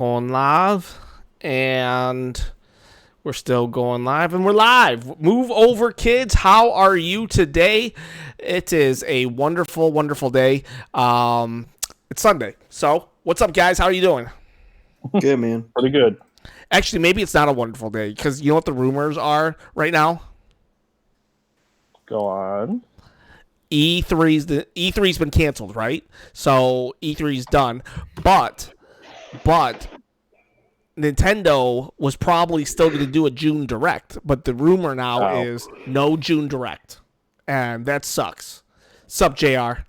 On live, and we're still going live, and we're live. Move over, kids. How are you today? It is a wonderful, wonderful day. It's Sunday. So, what's up, guys? How are you doing? Good, man. Pretty good. Actually, maybe it's not a wonderful day because you know what the rumors are right now. Go on. E3's been canceled, right? So E3's done, but Nintendo was probably still going to do a June Direct, but the rumor now is no June Direct, and that sucks. Sup, JR?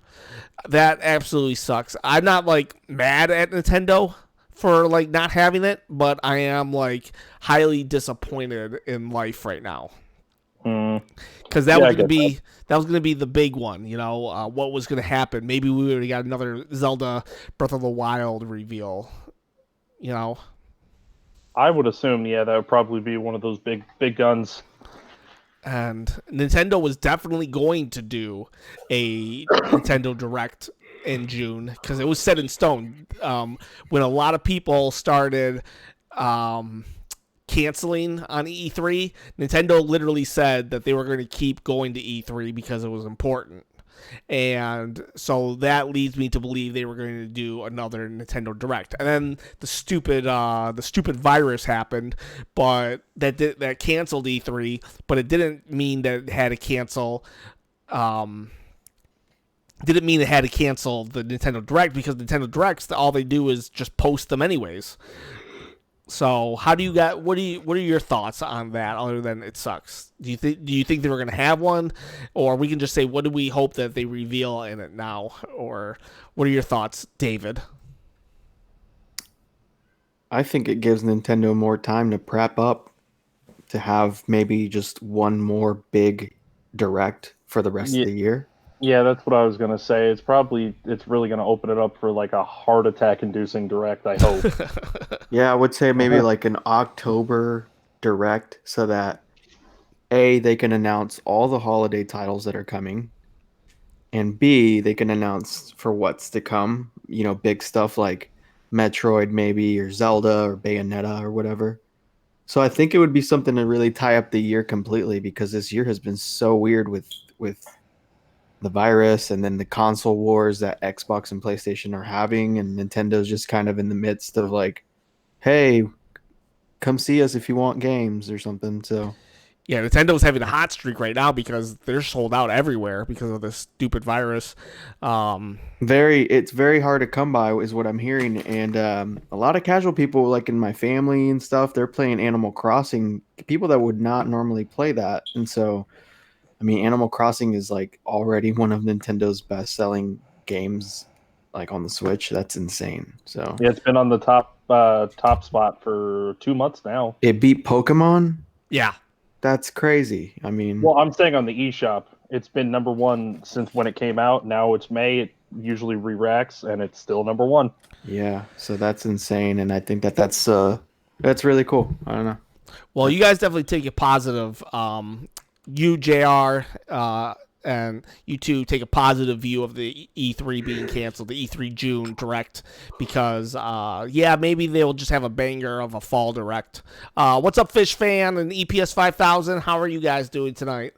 That absolutely sucks. I'm not like mad at Nintendo for like not having it, but I am like highly disappointed in life right now because that was going to be the big one. You know, what was going to happen? Maybe we would have got another Zelda Breath of the Wild reveal. You know. I would assume, that would probably be one of those big guns. And Nintendo was definitely going to do a Nintendo Direct in June because it was set in stone. When a lot of people started canceling on E3, Nintendo literally said that they were going to keep going to E3 because it was important. And so that leads me to believe they were going to do another Nintendo Direct. And then the stupid virus happened, but that canceled E3, but it didn't mean that it had to cancel didn't mean it had to cancel the Nintendo Direct because Nintendo Directs, all they do is just post them anyways. So how do you got? What are your thoughts on that? Other than it sucks, do you think they were gonna have one, or we can just say what do we hope that they reveal in it now, or what are your thoughts, David? I think it gives Nintendo more time to prep up to have maybe just one more big direct for the rest of the year. Yeah, that's what I was gonna say. It's really gonna open it up for like a heart attack inducing direct, I hope. Yeah, I would say maybe like an October direct so that A, they can announce all the holiday titles that are coming, and B, they can announce for what's to come, you know, big stuff like Metroid maybe or Zelda or Bayonetta or whatever. So I think it would be something to really tie up the year completely because this year has been so weird with the virus and then the console wars that Xbox and PlayStation are having, and Nintendo's just kind of in the midst of like, hey, come see us if you want games or something. So yeah, Nintendo's having a hot streak right now because they're sold out everywhere because of this stupid virus. It's very hard to come by is what I'm hearing, and a lot of casual people like in my family and stuff, they're playing Animal Crossing, people that would not normally play that. And so I mean, Animal Crossing is like already one of Nintendo's best-selling games, like on the Switch. That's insane. So yeah, it's been on the top spot for 2 months now. it beat Pokemon. Yeah, That's crazy. I mean, Well, I'm saying on the eShop, it's been number one since when it came out. Now it's May. It usually re-racks, and it's still number one. yeah. So that's insane, and I think that's really cool. I don't know. well, you guys definitely take a positive. You, JR, and you two take a positive view of the E3 being canceled, the E3 June Direct, because, maybe they'll just have a banger of a fall Direct. What's up, Fish Fan and EPS 5000? How are you guys doing tonight?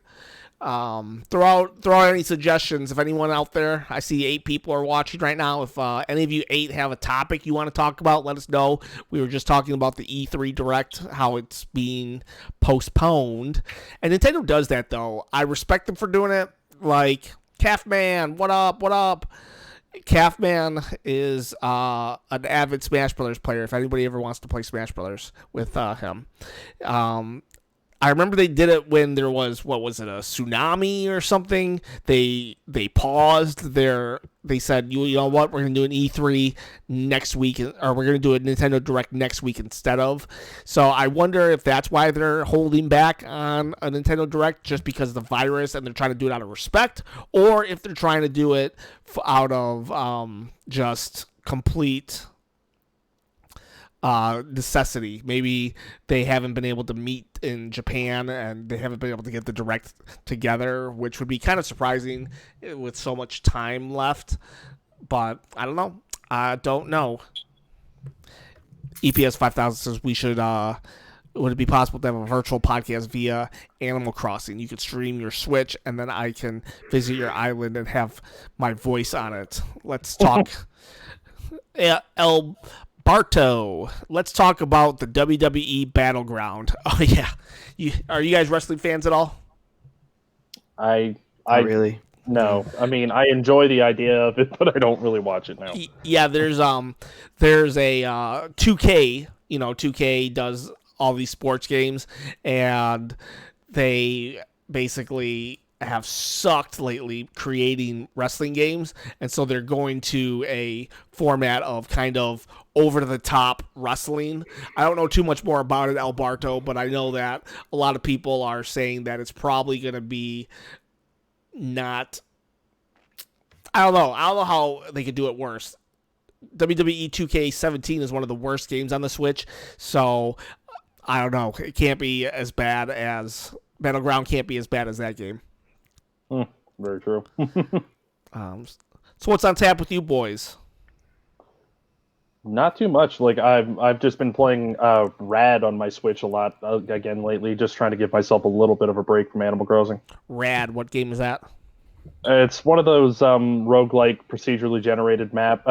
Throw out any suggestions if anyone out there. I see 8 people are watching right now. If any of you 8 have a topic you want to talk about, let us know. We were just talking about the E3 Direct, how it's being postponed, and Nintendo does that though. I respect them for doing it. Like Calfman, what up? What up? Calfman is an avid Smash Brothers player. If anybody ever wants to play Smash Brothers with him, I remember they did it when there was, what was it, a tsunami or something. They paused they said, you know what, we're going to do an E3 next week, or we're going to do a Nintendo Direct next week instead of. So I wonder if that's why they're holding back on a Nintendo Direct, just because of the virus and they're trying to do it out of respect, or if they're trying to do it out of just complete necessity. Maybe they haven't been able to meet in Japan and they haven't been able to get the Direct together, which would be kind of surprising with so much time left. But I don't know. I don't know. EPS 5000 says we should. Would it be possible to have a virtual podcast via Animal Crossing? You could stream your Switch, and then I can visit your island and have my voice on it. Let's talk. El Barto, let's talk about the WWE Battleground. Oh yeah, are you guys wrestling fans at all? I Not really. No, I mean I enjoy the idea of it, but I don't really watch it now. Yeah, there's a 2K. 2K does all these sports games, and they basically have sucked lately creating wrestling games, and so they're going to a format of kind of over-the-top wrestling. I don't know too much more about it, Alberto, but I know that a lot of people are saying that it's probably going to be not... I don't know how they could do it worse. WWE 2K17 is one of the worst games on the Switch, so I don't know. It can't be as bad as... Battleground can't be as bad as that game. Very true. So what's on tap with you boys? Not too much. Like I've just been playing Rad on my Switch a lot again lately, just trying to give myself a little bit of a break from Animal Crossing. Rad, what game is that? It's one of those roguelike procedurally generated map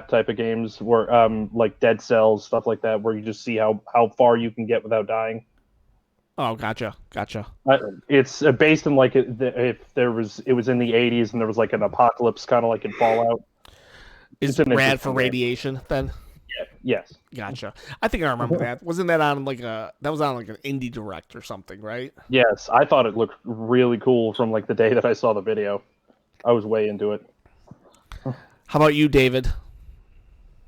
type of games where like Dead Cells, stuff like that, where you just see how far you can get without dying. Oh, gotcha. It's based in like it was in the 80s and there was like an apocalypse, kind of like in Fallout. Is it Rad for Radiation then? Yeah. Yes. Gotcha. I think I remember that. Wasn't that on like an indie direct or something, right? Yes, I thought it looked really cool from like the day that I saw the video. I was way into it. How about you, David?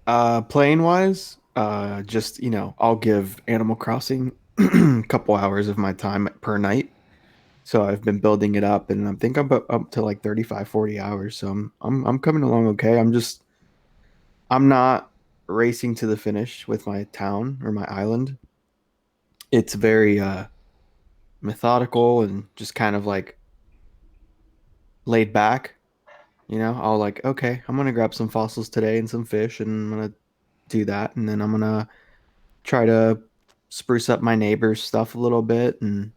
Playing wise, just I'll give Animal Crossing a couple hours of my time per night. So I've been building it up, and I think I'm up to like 35, 40 hours. So I'm coming along okay. I'm not racing to the finish with my town or my island. It's very methodical and just kind of like laid back. I'll like, okay, I'm gonna grab some fossils today and some fish, and I'm gonna do that, and then I'm gonna try to spruce up my neighbor's stuff a little bit, and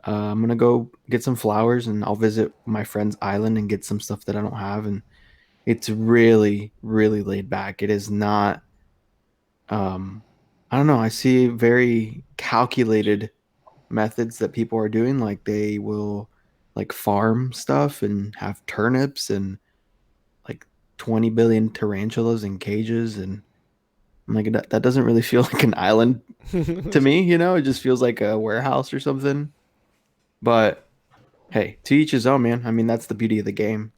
I'm gonna go get some flowers, and I'll visit my friend's island and get some stuff that I don't have. And it's really, really laid back. It is not. I don't know. I see very calculated methods that people are doing. Like they will, like farm stuff and have turnips and like 20 billion tarantulas in cages, and I'm like, that doesn't really feel like an island to me. It just feels like a warehouse or something. But hey, to each his own, man. I mean, that's the beauty of the game.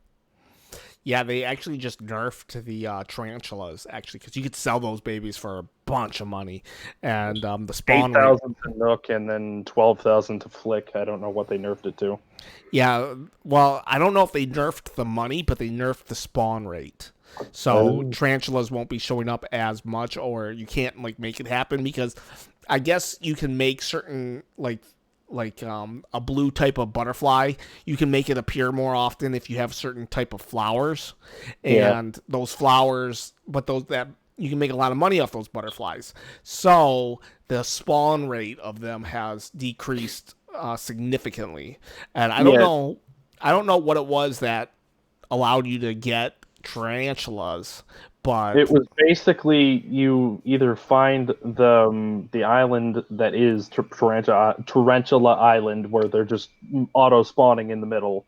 Yeah, they actually just nerfed the tarantulas, actually, because you could sell those babies for a bunch of money. And the spawn 8,000 to Nook and then 12,000 to Flick. I don't know what they nerfed it to. Yeah, well, I don't know if they nerfed the money, but they nerfed the spawn rate. So tarantulas won't be showing up as much, or you can't like make it happen, because I guess you can make certain like a blue type of butterfly, you can make it appear more often if you have certain type of flowers, and those flowers, but those that you can make a lot of money off those butterflies. So the spawn rate of them has decreased significantly, and I don't know what it was that allowed you to get tarantulas, but it was basically you either find the island that is Tarantula Island, where they're just auto spawning in the middle,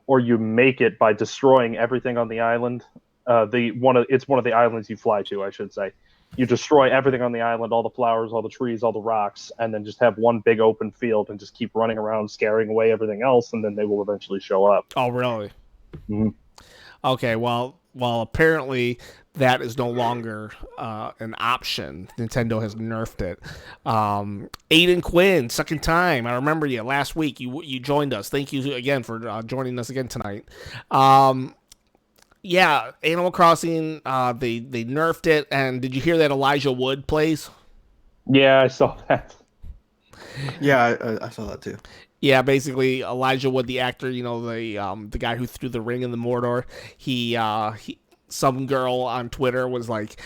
or you make it by destroying everything on the island. It's one of the islands you fly to, I should say. You destroy everything on the island, all the flowers, all the trees, all the rocks, and then just have one big open field and just keep running around scaring away everything else, and then they will eventually show up. Oh, really? Mm-hmm. Okay, well, apparently that is no longer an option. Nintendo has nerfed it. Aiden Quinn, second time. I remember you last week. You joined us. Thank you again for joining us again tonight. Yeah, Animal Crossing, they nerfed it. And did you hear that Elijah Wood plays? Yeah, I saw that. Yeah, I saw that too. Yeah, basically Elijah Wood, the actor, the guy who threw the ring in the Mordor. He some girl on Twitter was like,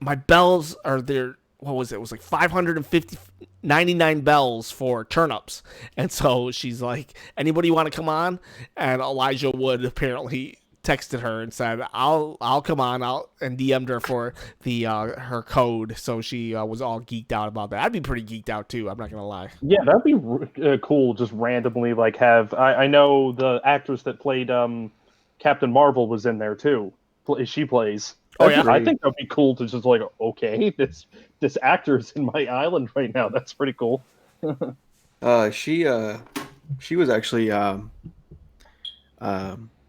my bells are there. what was it? It was like 599 bells for turnips. And so she's like, anybody want to come on? And Elijah Wood apparently texted her and said, I'll come on, and DM'd her for the her code. So she was all geeked out about that. I'd be pretty geeked out too, I'm not gonna lie. Yeah, that'd be cool. Just randomly like have I know the actress that played Captain Marvel was in there too. She plays. Oh, yeah? I think that'd be cool to just like, okay, this actor's in my island right now. That's pretty cool. She was actually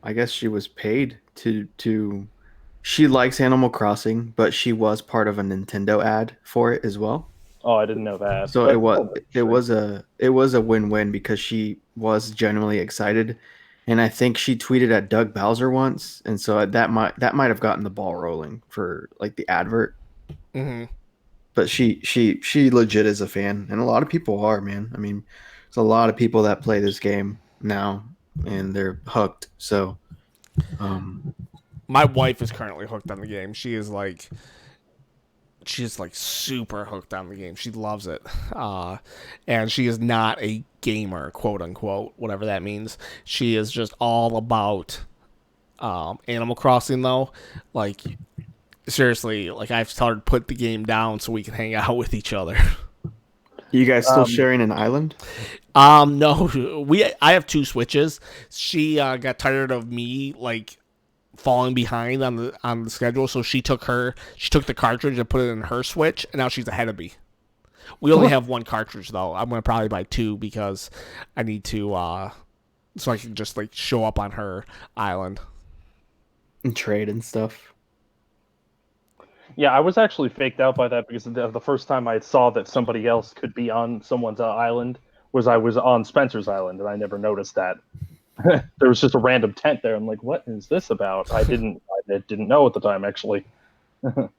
I guess she was paid to she likes Animal Crossing, but she was part of a Nintendo ad for it as well. Oh, I didn't know that. So But- it was a win-win because she was genuinely excited, and I think she tweeted at Doug Bowser once, and so that might have gotten the ball rolling for like the advert. Mm-hmm. But she legit is a fan, and a lot of people are, man. I mean, there's a lot of people that play this game now, and they're hooked. So, My wife is currently hooked on the game. She's like super hooked on the game. She loves it. And she is not a gamer, quote unquote, whatever that means. She is just all about Animal Crossing though. Like seriously, like I've started to put the game down so we can hang out with each other. you guys still sharing an island? No, I have 2 Switches. She got tired of me like falling behind on the schedule, so she took the cartridge and put it in her Switch, and now she's ahead of me. We only have 1 cartridge though. I'm gonna probably buy 2 because I need to so I can just like show up on her island. And trade and stuff. Yeah, I was actually faked out by that because the first time I saw that somebody else could be on someone's island was I was on Spencer's island, and I never noticed that. There was just a random tent there. I'm like, what is this about? I didn't know at the time, actually. I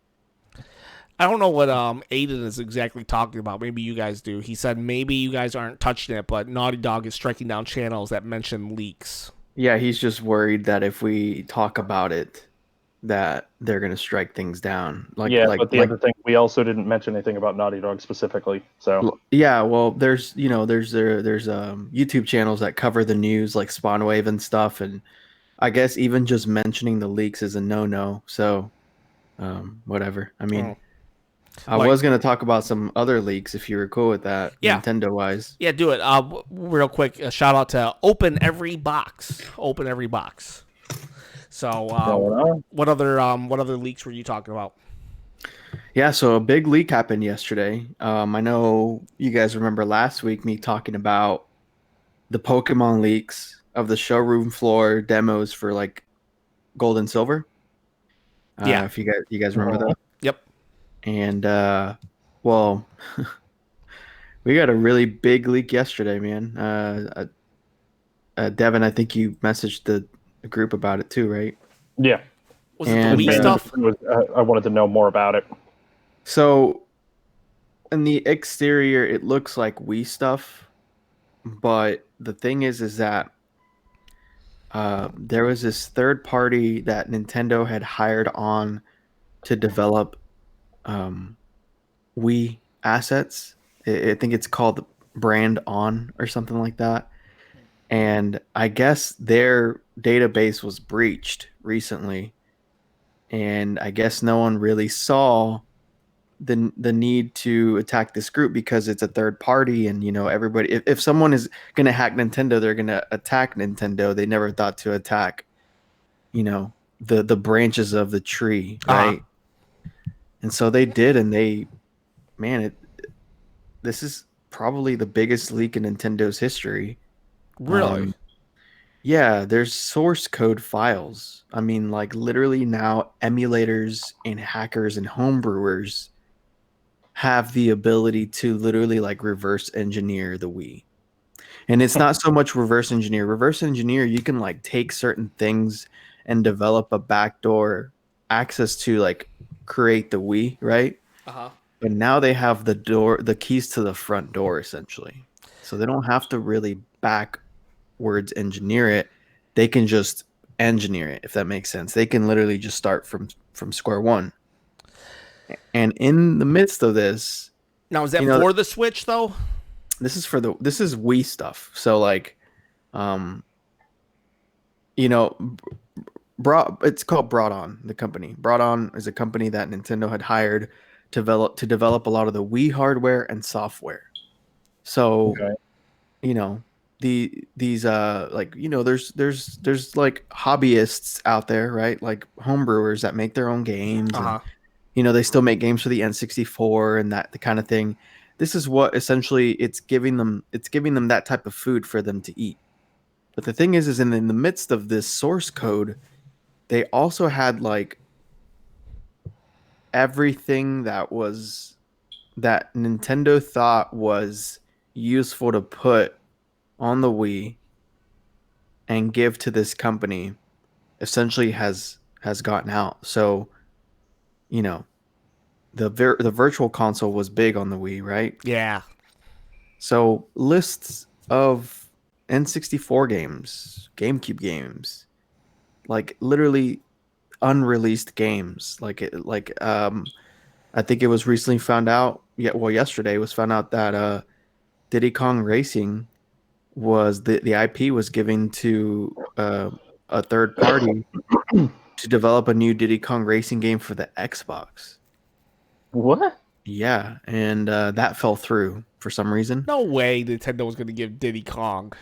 don't know what Aiden is exactly talking about. Maybe you guys do. He said maybe you guys aren't touching it, but Naughty Dog is striking down channels that mention leaks. Yeah, he's just worried that if we talk about it, that they're gonna strike things down. But the other thing, we also didn't mention anything about Naughty Dog specifically. So yeah, well, there's YouTube channels that cover the news like Spawnwave and stuff, and I guess even just mentioning the leaks is a no-no. So, whatever. I mean, I was gonna talk about some other leaks if you were cool with that, yeah. Nintendo wise. Yeah, do it. Real quick, a shout out to Open Every Box. Open Every Box. So, what other leaks were you talking about? Yeah, so a big leak happened yesterday. I know you guys remember last week me talking about the Pokemon leaks of the showroom floor demos for like Gold and Silver. Yeah, if you guys remember that. Yep. And well, we got a really big leak yesterday, man. Devin, I think you messaged the group about it too, right? Yeah. Was it the Wii stuff? I wanted to know more about it. So, in the exterior, it looks like Wii stuff, but the thing is that there was this third party that Nintendo had hired on to develop Wii assets. I think it's called Brand On or something like that. And I guess their database was breached recently, and I guess no one really saw the need to attack this group because it's a third party, and everybody, if someone is going to hack Nintendo, they're going to attack Nintendo. They never thought to attack the branches of the tree, right? And so they did, and this is probably the biggest leak in Nintendo's history. Really? Yeah, there's source code files. I mean, like literally now emulators and hackers and homebrewers have the ability to literally like reverse engineer the Wii. And it's not so much reverse engineer. Reverse engineer, you can like take certain things and develop a backdoor access to like create the Wii, right? Uh-huh. But now they have the keys to the front door essentially. So they don't have to really backwards engineer it. They can just engineer it, if that makes sense. They can literally just start from square one. And in the midst of this, Now, is that you know, for the Switch though? this is Wii stuff. So like, um, you know, it's called Brought On, the company. Brought On is a company that Nintendo had hired to develop a lot of the Wii hardware and software. So, Okay. you know, these like, you know, there's like hobbyists out there, right? Like homebrewers that make their own games, and Uh-huh. you know, they still make games for the N64 and that the kind of thing. This is what essentially it's giving them that type of food for them to eat. But the thing is in the midst of this source code, they also had like everything that Nintendo thought was useful to put on the Wii and give to this company essentially has gotten out. So, you know, the virtual console was big on the Wii, right? Yeah. So, lists of N64 games, GameCube games, like literally unreleased games, I think it was recently found out, yesterday it was found out that Diddy Kong Racing was the IP was given to a third party to develop a new Diddy Kong Racing game for the Xbox. What? Yeah, and that fell through for some reason. No way Nintendo was going to give Diddy Kong.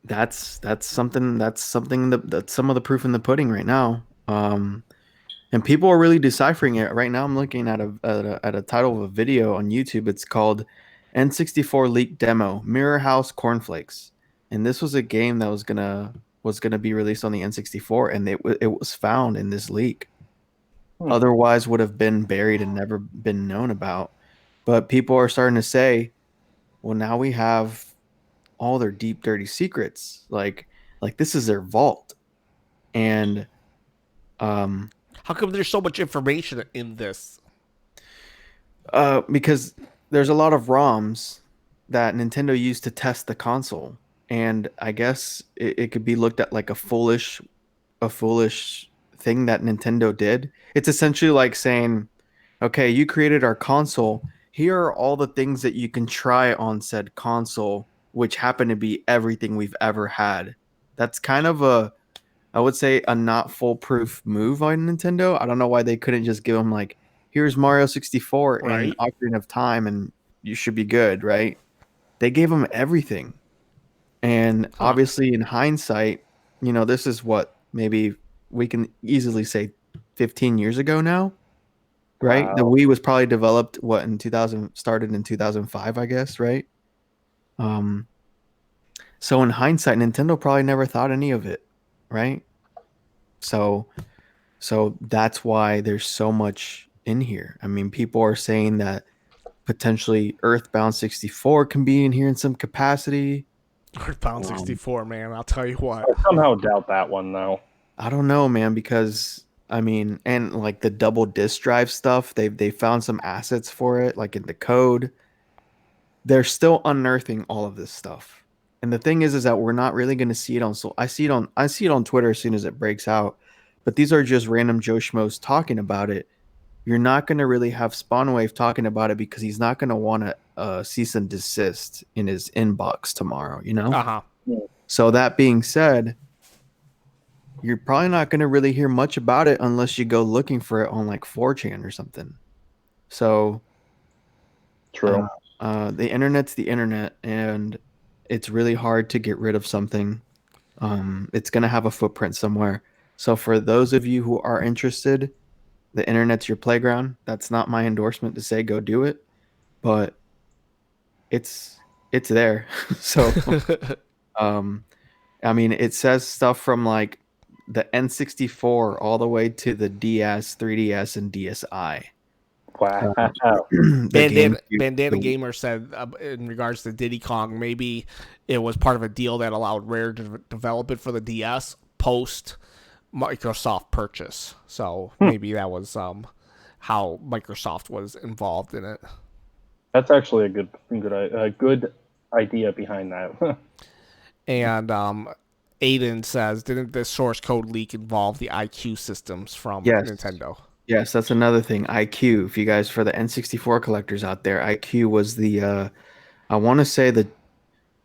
That's something that's some of the proof in the pudding right now. And people are really deciphering it right now. I'm looking at a title of a video on YouTube. It's called N64 Leak Demo Mirror House Cornflakes, and this was a game that was gonna be released on the N64, and it was found in this leak. Otherwise, would have been buried and never been known about. But people are starting to say, well, now we have all their deep, dirty secrets. Like this is their vault, and How come there's so much information in this? because there's a lot of ROMs that Nintendo used to test the console, and I guess it could be looked at like a foolish thing that Nintendo did. It's essentially like saying, "Okay, you created our console. Here are all the things that you can try on said console, which happen to be everything we've ever had." That's kind of I would say, a not foolproof move on Nintendo. I don't know why they couldn't just give them like, here's Mario 64 and Right. Ocarina of Time, and you should be good, right? They gave them everything. And obviously, in hindsight, you know, this is what maybe we can easily say 15 years ago now, right? The Wow. Wii was probably developed what in 2000, started in 2005, I guess, right? Um, so in hindsight, Nintendo probably never thought any of it, right? So that's why there's so much in here. I mean, people are saying that potentially Earthbound 64 can be in here in some capacity. Earthbound 64, man. I'll tell you what. I somehow doubt that one though. I don't know, man, because I mean, and like the double disk drive stuff, they found some assets for it, like in the code. They're still unearthing all of this stuff. And the thing is that we're not really going to see it on. So I see it on Twitter as soon as it breaks out. But these are just random Joe Schmoes talking about it. You're not going to really have Spawnwave talking about it because he's not going to want to cease and desist in his inbox tomorrow, you know? Uh-huh. So that being said, you're probably not going to really hear much about it unless you go looking for it on like 4chan or something. So True. the internet's the internet, and it's really hard to get rid of something. It's going to have a footprint somewhere. So for those of you who are interested, the internet's your playground. That's not my endorsement to say go do it, but it's there. So I mean, it says stuff from like the N64 all the way to the DS, 3DS, and DSi. Wow. The Bandana GameCube, Gamer said in regards to Diddy Kong, maybe it was part of a deal that allowed Rare to develop it for the DS post Microsoft purchase. So maybe that was how Microsoft was involved in it. That's actually a good idea behind that. And Aiden says, didn't the source code leak involve the IQ systems from Yes. Nintendo? Yes, that's another thing. IQ. If you guys, for the N64 collectors out there, IQ was the I want to say the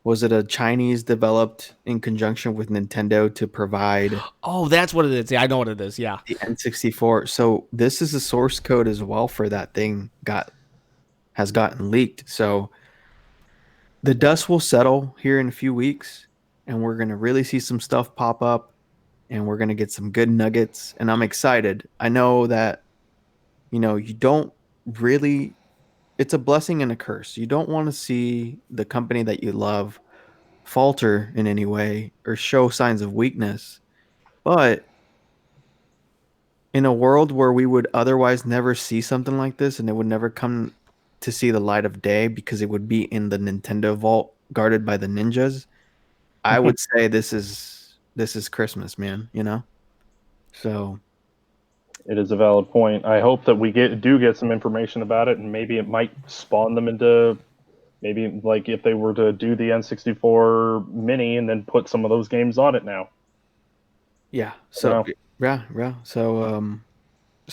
was it a Chinese developed in conjunction with Nintendo to provide Oh, that's what it is. Yeah, I know what it is. Yeah. the N64. So this is a source code as well for that thing has gotten leaked. So the dust will settle here in a few weeks, and we're gonna really see some stuff pop up, and we're gonna get some good nuggets. And I'm excited. I know that you don't really. It's a blessing and a curse. You don't want to see the company that you love falter in any way or show signs of weakness. But in a world where we would otherwise never see something like this and it would never come to see the light of day because it would be in the Nintendo vault guarded by the ninjas, I would say this is Christmas, man, So, It is a valid point. I hope that we do get some information about it, and maybe it might spawn them into maybe like if they were to do the N64 Mini and then put some of those games on it now. yeah. Wow. So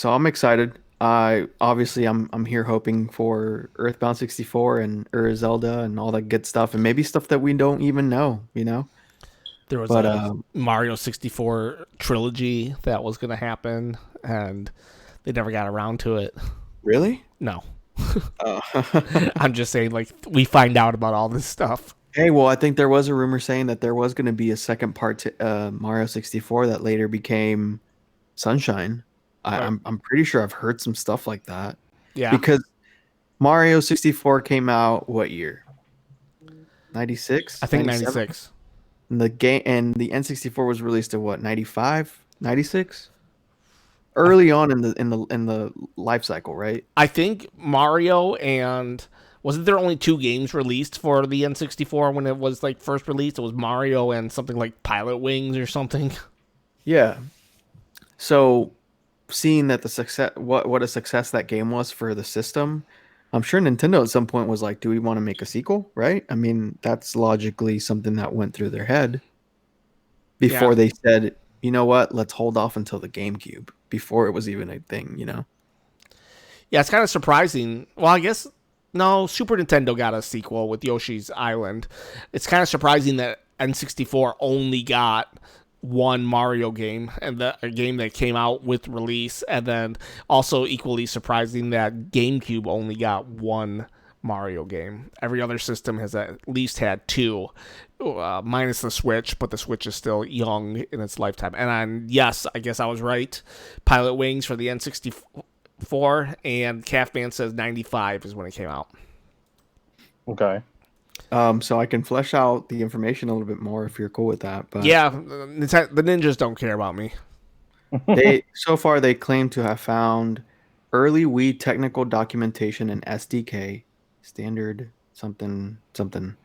I'm excited. I'm here hoping for Earthbound 64 and Zelda and all that good stuff and maybe stuff that we don't even know. There was But a Mario 64 trilogy that was going to happen, and they never got around to it. really? No. Uh, I'm just saying, like, we find out about all this stuff. Hey, well, I think there was a rumor saying that there was going to be a second part to Mario 64 that later became Sunshine. Right. I'm pretty sure I've heard some stuff like that Yeah. because Mario 64 came out what year? 96? I think 97? 96. And the N64 was released in what, 95? 96? Early on in the life cycle, right? I think Mario and wasn't there only 2 games released for the N64 when it was like first released? It was Mario and something like Pilot Wings or something. Yeah. So seeing that the success what a success that game was for the system, I'm sure Nintendo at some point was like, do we want to make a sequel, right? I mean, that's logically something that went through their head before Yeah. they said, you know what, let's hold off until the GameCube before it was even a thing. Yeah, it's kind of surprising. Well, I guess no, Super Nintendo got a sequel with Yoshi's Island. It's kind of surprising that N64 only got one Mario game and a game that came out with release, and then also equally surprising that GameCube only got one Mario game. Every other system has at least had 2, minus the Switch, but the Switch is still young in its lifetime. And yes, I guess I was right. Pilot Wings for the N64, and Calfman says 95 is when it came out. Okay. So I can flesh out the information a little bit more if you're cool with that. But Yeah, the ninjas don't care about me. so far they claim to have found early Wii technical documentation and SDK standard something something.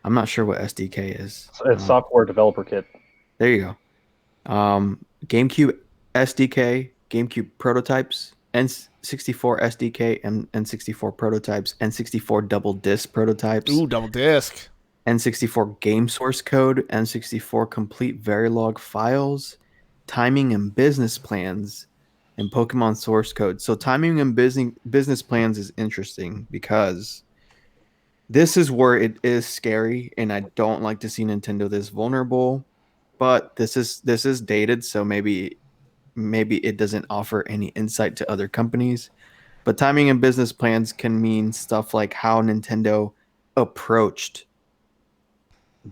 I'm not sure what SDK is. It's software developer kit. There you go. GameCube SDK, GameCube prototypes, N64 SDK, and N64 prototypes, N64 double disc prototypes, Ooh, double disc. N64 game source code, N64 complete Verilog files, timing and business plans, and Pokemon source code. So timing and business plans is interesting because this is where it is scary, and I don't like to see Nintendo this vulnerable. But this is dated, so maybe it doesn't offer any insight to other companies. But timing and business plans can mean stuff like how Nintendo approached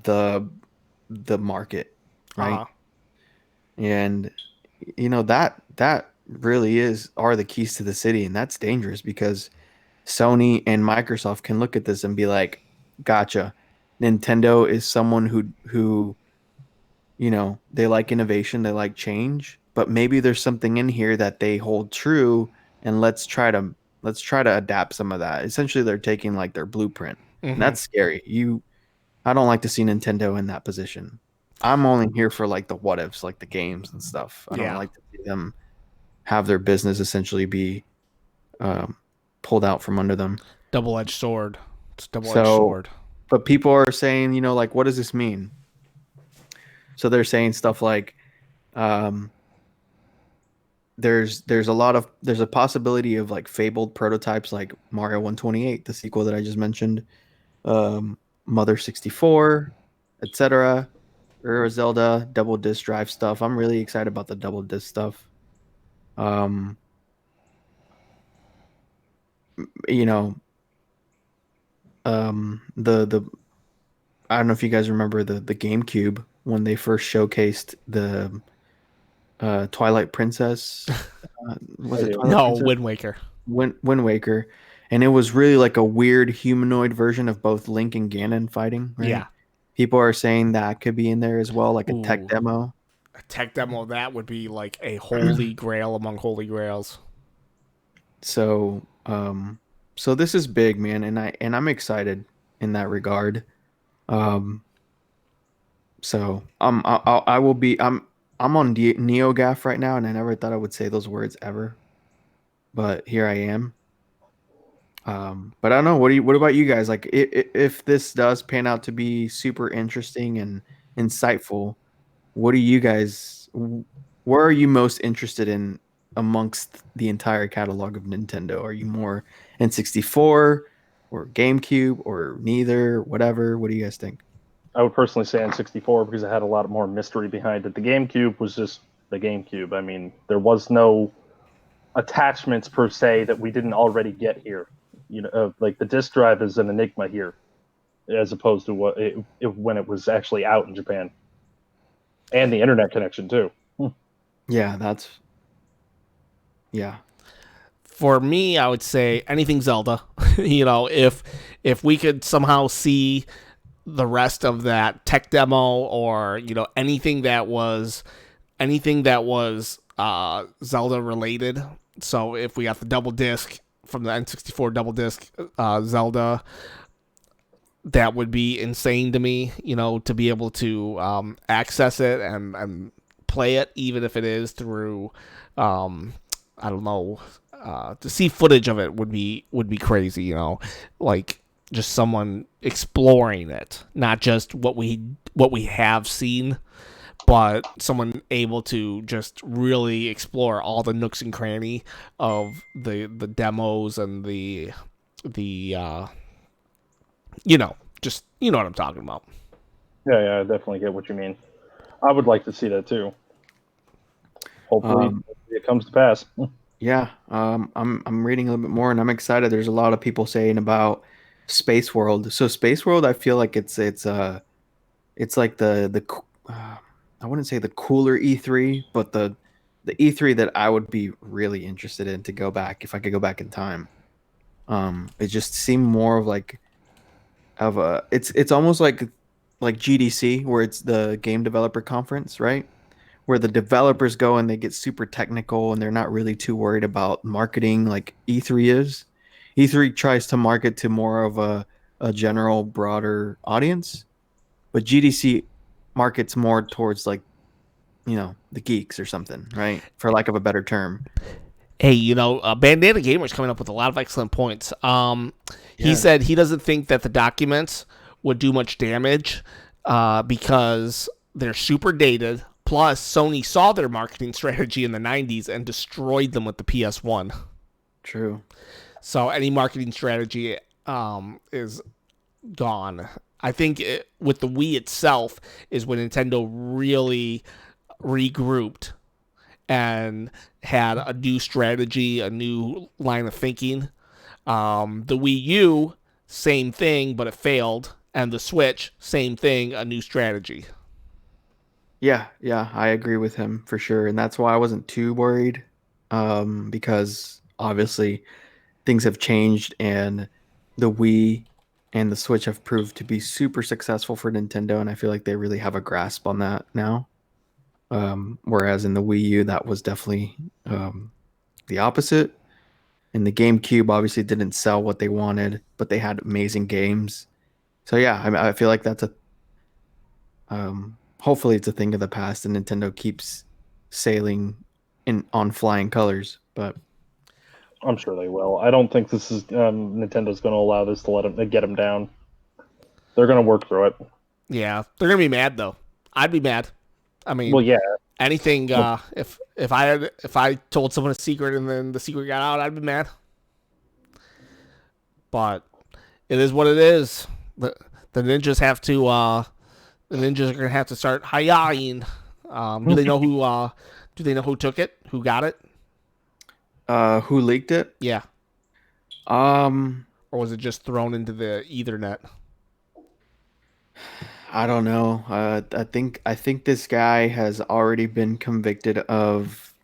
the market, right? Uh-huh. And that really are the keys to the city, and that's dangerous because Sony and Microsoft can look at this and be like, gotcha. Nintendo is someone who they like innovation, they like change, but maybe there's something in here that they hold true, and let's try to adapt some of that. Essentially, they're taking like their blueprint. And that's scary. I don't like to see Nintendo in that position. I'm only here for like the what ifs, like the games and stuff. I don't like to see them have their business essentially be pulled out from under them. Double-edged sword. It's a double-edged sword. But people are saying, like, what does this mean? So they're saying stuff like, there's a possibility of like fabled prototypes like Mario 128, the sequel that I just mentioned, Mother 64, etc. or Zelda double disc drive stuff. I'm really excited about the double disc stuff. Um, you know, the I don't know if you guys remember the GameCube when they first showcased the Twilight Princess. Was I it do. Twilight No, Princess? Wind Waker. Wind Waker, and it was really like a weird humanoid version of both Link and Ganon fighting. Right? Yeah. People are saying that could be in there as well, like a tech Ooh, demo. a tech demo of that would be like a holy grail among holy grails. So, so this is big, man, and I'm excited in that regard. Um, so I will be I'm on NeoGaf right now, and I never thought I would say those words ever, but here I am. But I don't know. What about you guys? Like, if this does pan out to be super interesting and insightful, what do you guys? Where are you most interested in amongst the entire catalog of Nintendo? Are you more N64 or GameCube or neither? Whatever. What do you guys think? I would personally say N64 because it had a lot more mystery behind it. The GameCube was just the GameCube. I mean, there was no attachments per se that we didn't already get here. Like the disk drive is an enigma here, as opposed to when it was actually out in Japan, and the internet connection too. Yeah, yeah, For me, I would say anything Zelda. If we could somehow see the rest of that tech demo, or anything that was Zelda related. So if we got the double disc from the N64 double disc Zelda, that would be insane to me. To be able to access it and play it, even if it is through I don't know. To see footage of it would be crazy. Like just someone exploring it, not just what we have seen, but someone able to just really explore all the nooks and cranny of the demos and the just what I'm talking about. Yeah, I definitely get what you mean. I would like to see that too. Hopefully, it comes to pass. yeah. I'm reading a little bit more, and I'm excited. There's a lot of people saying about Space World. So Space World, I feel like it's like I wouldn't say the cooler E3, but the E3 that I would be really interested in to go back if I could go back in time. It just seemed more of like of a it's almost like GDC, where it's the game developer conference, right? Where the developers go and they get super technical and they're not really too worried about marketing like E3 is. E3 tries to market to more of a general broader audience, but GDC markets more towards like, the geeks or something, right? For lack of a better term. Hey, Bandana Gamer's coming up with a lot of excellent points. He Yeah. said he doesn't think that the documents would do much damage because they're super dated. Plus, Sony saw their marketing strategy in the 90s and destroyed them with the PS1. True. So any marketing strategy is gone. I think with the Wii itself is when Nintendo really regrouped and had a new strategy, a new line of thinking. The Wii U, same thing, but it failed. And the Switch, same thing, a new strategy. Yeah, I agree with him for sure, and that's why I wasn't too worried, because obviously things have changed, and the Wii and the Switch have proved to be super successful for Nintendo, and I feel like they really have a grasp on that now. Whereas in the Wii U, that was definitely the opposite. And the GameCube obviously didn't sell what they wanted, but they had amazing games. So yeah, I feel like that's a hopefully it's a thing of the past, and Nintendo keeps sailing in on flying colors. But I'm sure they will. I don't think this is Nintendo's going to allow this to get them down. They're going to work through it. Yeah, they're going to be mad, though. I'd be mad. I mean, Well, yeah, anything. If I told someone a secret and then the secret got out, I'd be mad. But it is what it is. The ninjas have to. The ninjas are gonna have to start hiring. Do they know who? Do they know who took it? Who got it? Who leaked it? Yeah. Um, Or was it just thrown into the Ethernet? I don't know. I think this guy has already been convicted of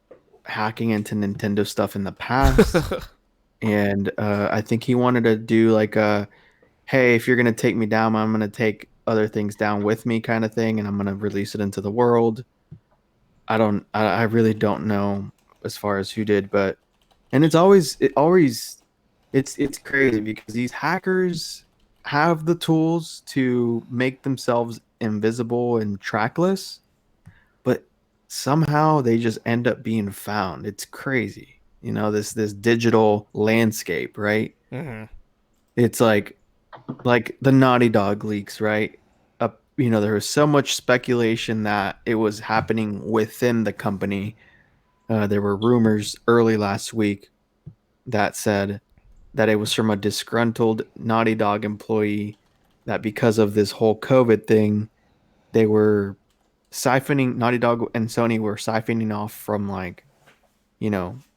hacking into Nintendo stuff in the past, and I think he wanted to do like a, hey, if you're gonna take me down, I'm gonna take other things down with me kind of thing, and I'm gonna release it into the world. I really don't know as far as who did, but and it's crazy because these hackers have the tools to make themselves invisible and trackless, but somehow they just end up being found. It's crazy. This digital landscape, right? Mm-hmm. It's like the Naughty Dog leaks, right? There was so much speculation that it was happening within the company. There were rumors early last week that said that it was from a disgruntled Naughty Dog employee, that because of this whole COVID thing, they were siphoning, Naughty Dog and Sony were siphoning off from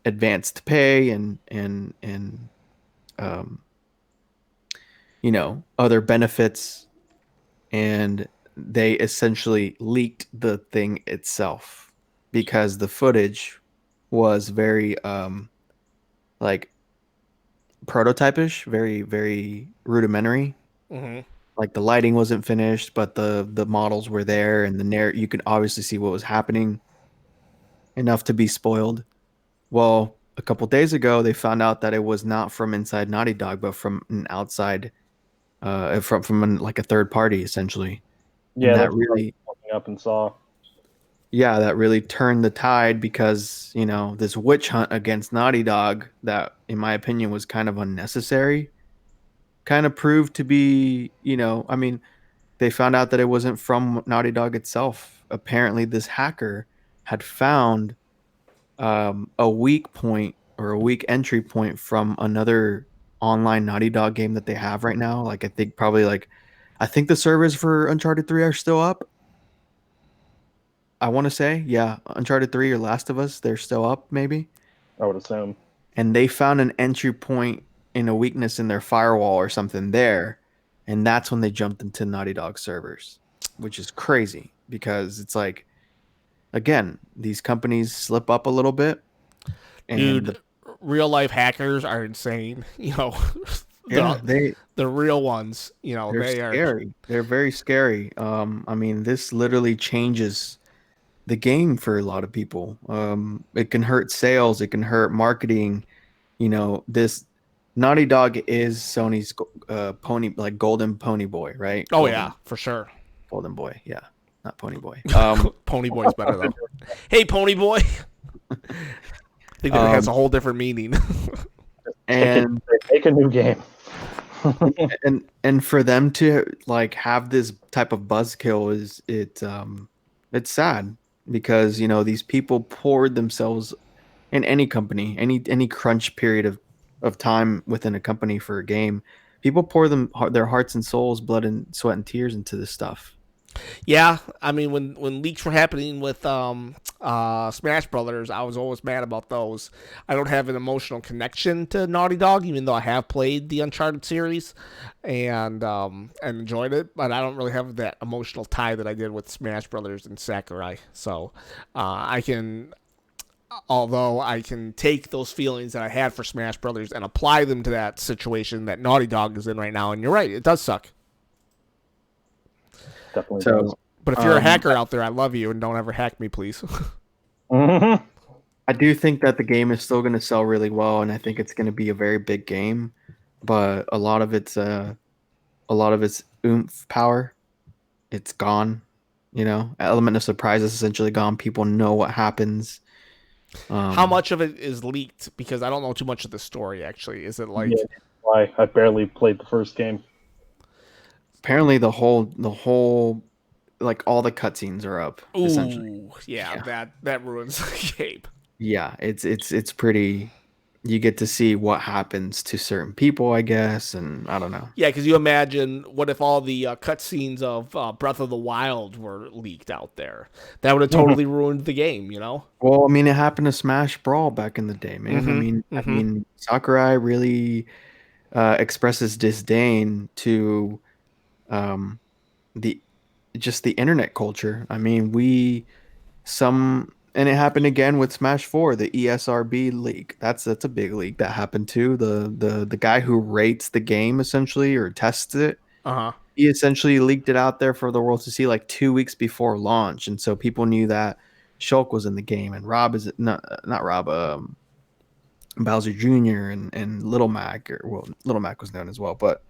advanced pay and um, other benefits, and they essentially leaked the thing itself because the footage was very like prototypish, very very rudimentary. Mm-hmm. Like the lighting wasn't finished, but the models were there, and you could obviously see what was happening enough to be spoiled. Well, a couple days ago, they found out that it was not from inside Naughty Dog, but from an outside, like a third party, essentially. Yeah, And that that's really, looking up and saw. yeah, that really turned the tide because this witch hunt against Naughty Dog that, in my opinion, was kind of unnecessary, kind of proved to be, I mean, they found out that it wasn't from Naughty Dog itself. Apparently, this hacker had found a weak point or a weak entry point from another online Naughty Dog game that they have right now. Like I think the servers for Uncharted 3 are still up. I want to say, yeah, Uncharted 3 or Last of Us, they're still up maybe. I would assume. And they found an entry point in a weakness in their firewall or something there, and that's when they jumped into Naughty Dog servers, which is crazy because it's like, again, these companies slip up a little bit. And Dude, real life hackers are insane. yeah, the real ones. they're They are. scary. They're very scary. I mean, this literally changes the game for a lot of people. It can hurt sales. It can hurt marketing. This Naughty Dog is Sony's pony, like Golden Pony Boy, right? Oh yeah, for sure. Golden Boy, yeah, not Pony Boy. Pony Boy's better though. Hey, Pony Boy. I think that has a whole different meaning. And Make a new game. and for them to like have this type of buzzkill it's sad because these people poured themselves in any company, any crunch period of time within a company for a game. People pour their hearts and souls, blood and sweat and tears into this stuff. Yeah, I mean when leaks were happening with Smash Brothers, I was always mad about those. I don't have an emotional connection to Naughty Dog, even though I have played the Uncharted series and enjoyed it, but I don't really have that emotional tie that I did with Smash Brothers and Sakurai. So although I can take those feelings that I had for Smash Brothers and apply them to that situation that Naughty Dog is in right now, and you're right, it does suck. Definitely So, does. But if you're a hacker out there, I love you, and don't ever hack me, please. Mm-hmm. I do think that the game is still going to sell really well, and I think it's going to be a very big game. But a lot of its oomph power, it's gone. Element of surprise is essentially gone. People know what happens. How much of it is leaked? Because I don't know too much of the story. Actually, is it like? Yeah, why I barely played the first game. Apparently, the whole like all the cutscenes are up essentially. Ooh, yeah, Yeah. that ruins the game. Yeah, it's pretty. You get to see what happens to certain people, I guess, and I don't know. Yeah, because you imagine what if all the cutscenes of Breath of the Wild were leaked out there? That would have totally ruined the game, you know? Well, I mean, it happened to Smash Brawl back in the day, man. Sakurai really expresses disdain to um, the just the internet culture. I mean, and it happened again with Smash 4, the ESRB leak. That's a big leak that happened too. The guy who rates the game essentially or tests it, Uh huh. he essentially leaked it out there for the world to see like 2 weeks before launch, and so people knew that Shulk was in the game and Rob is not Rob, Bowser Jr. and Little Mac, or well, Little Mac was known as well, but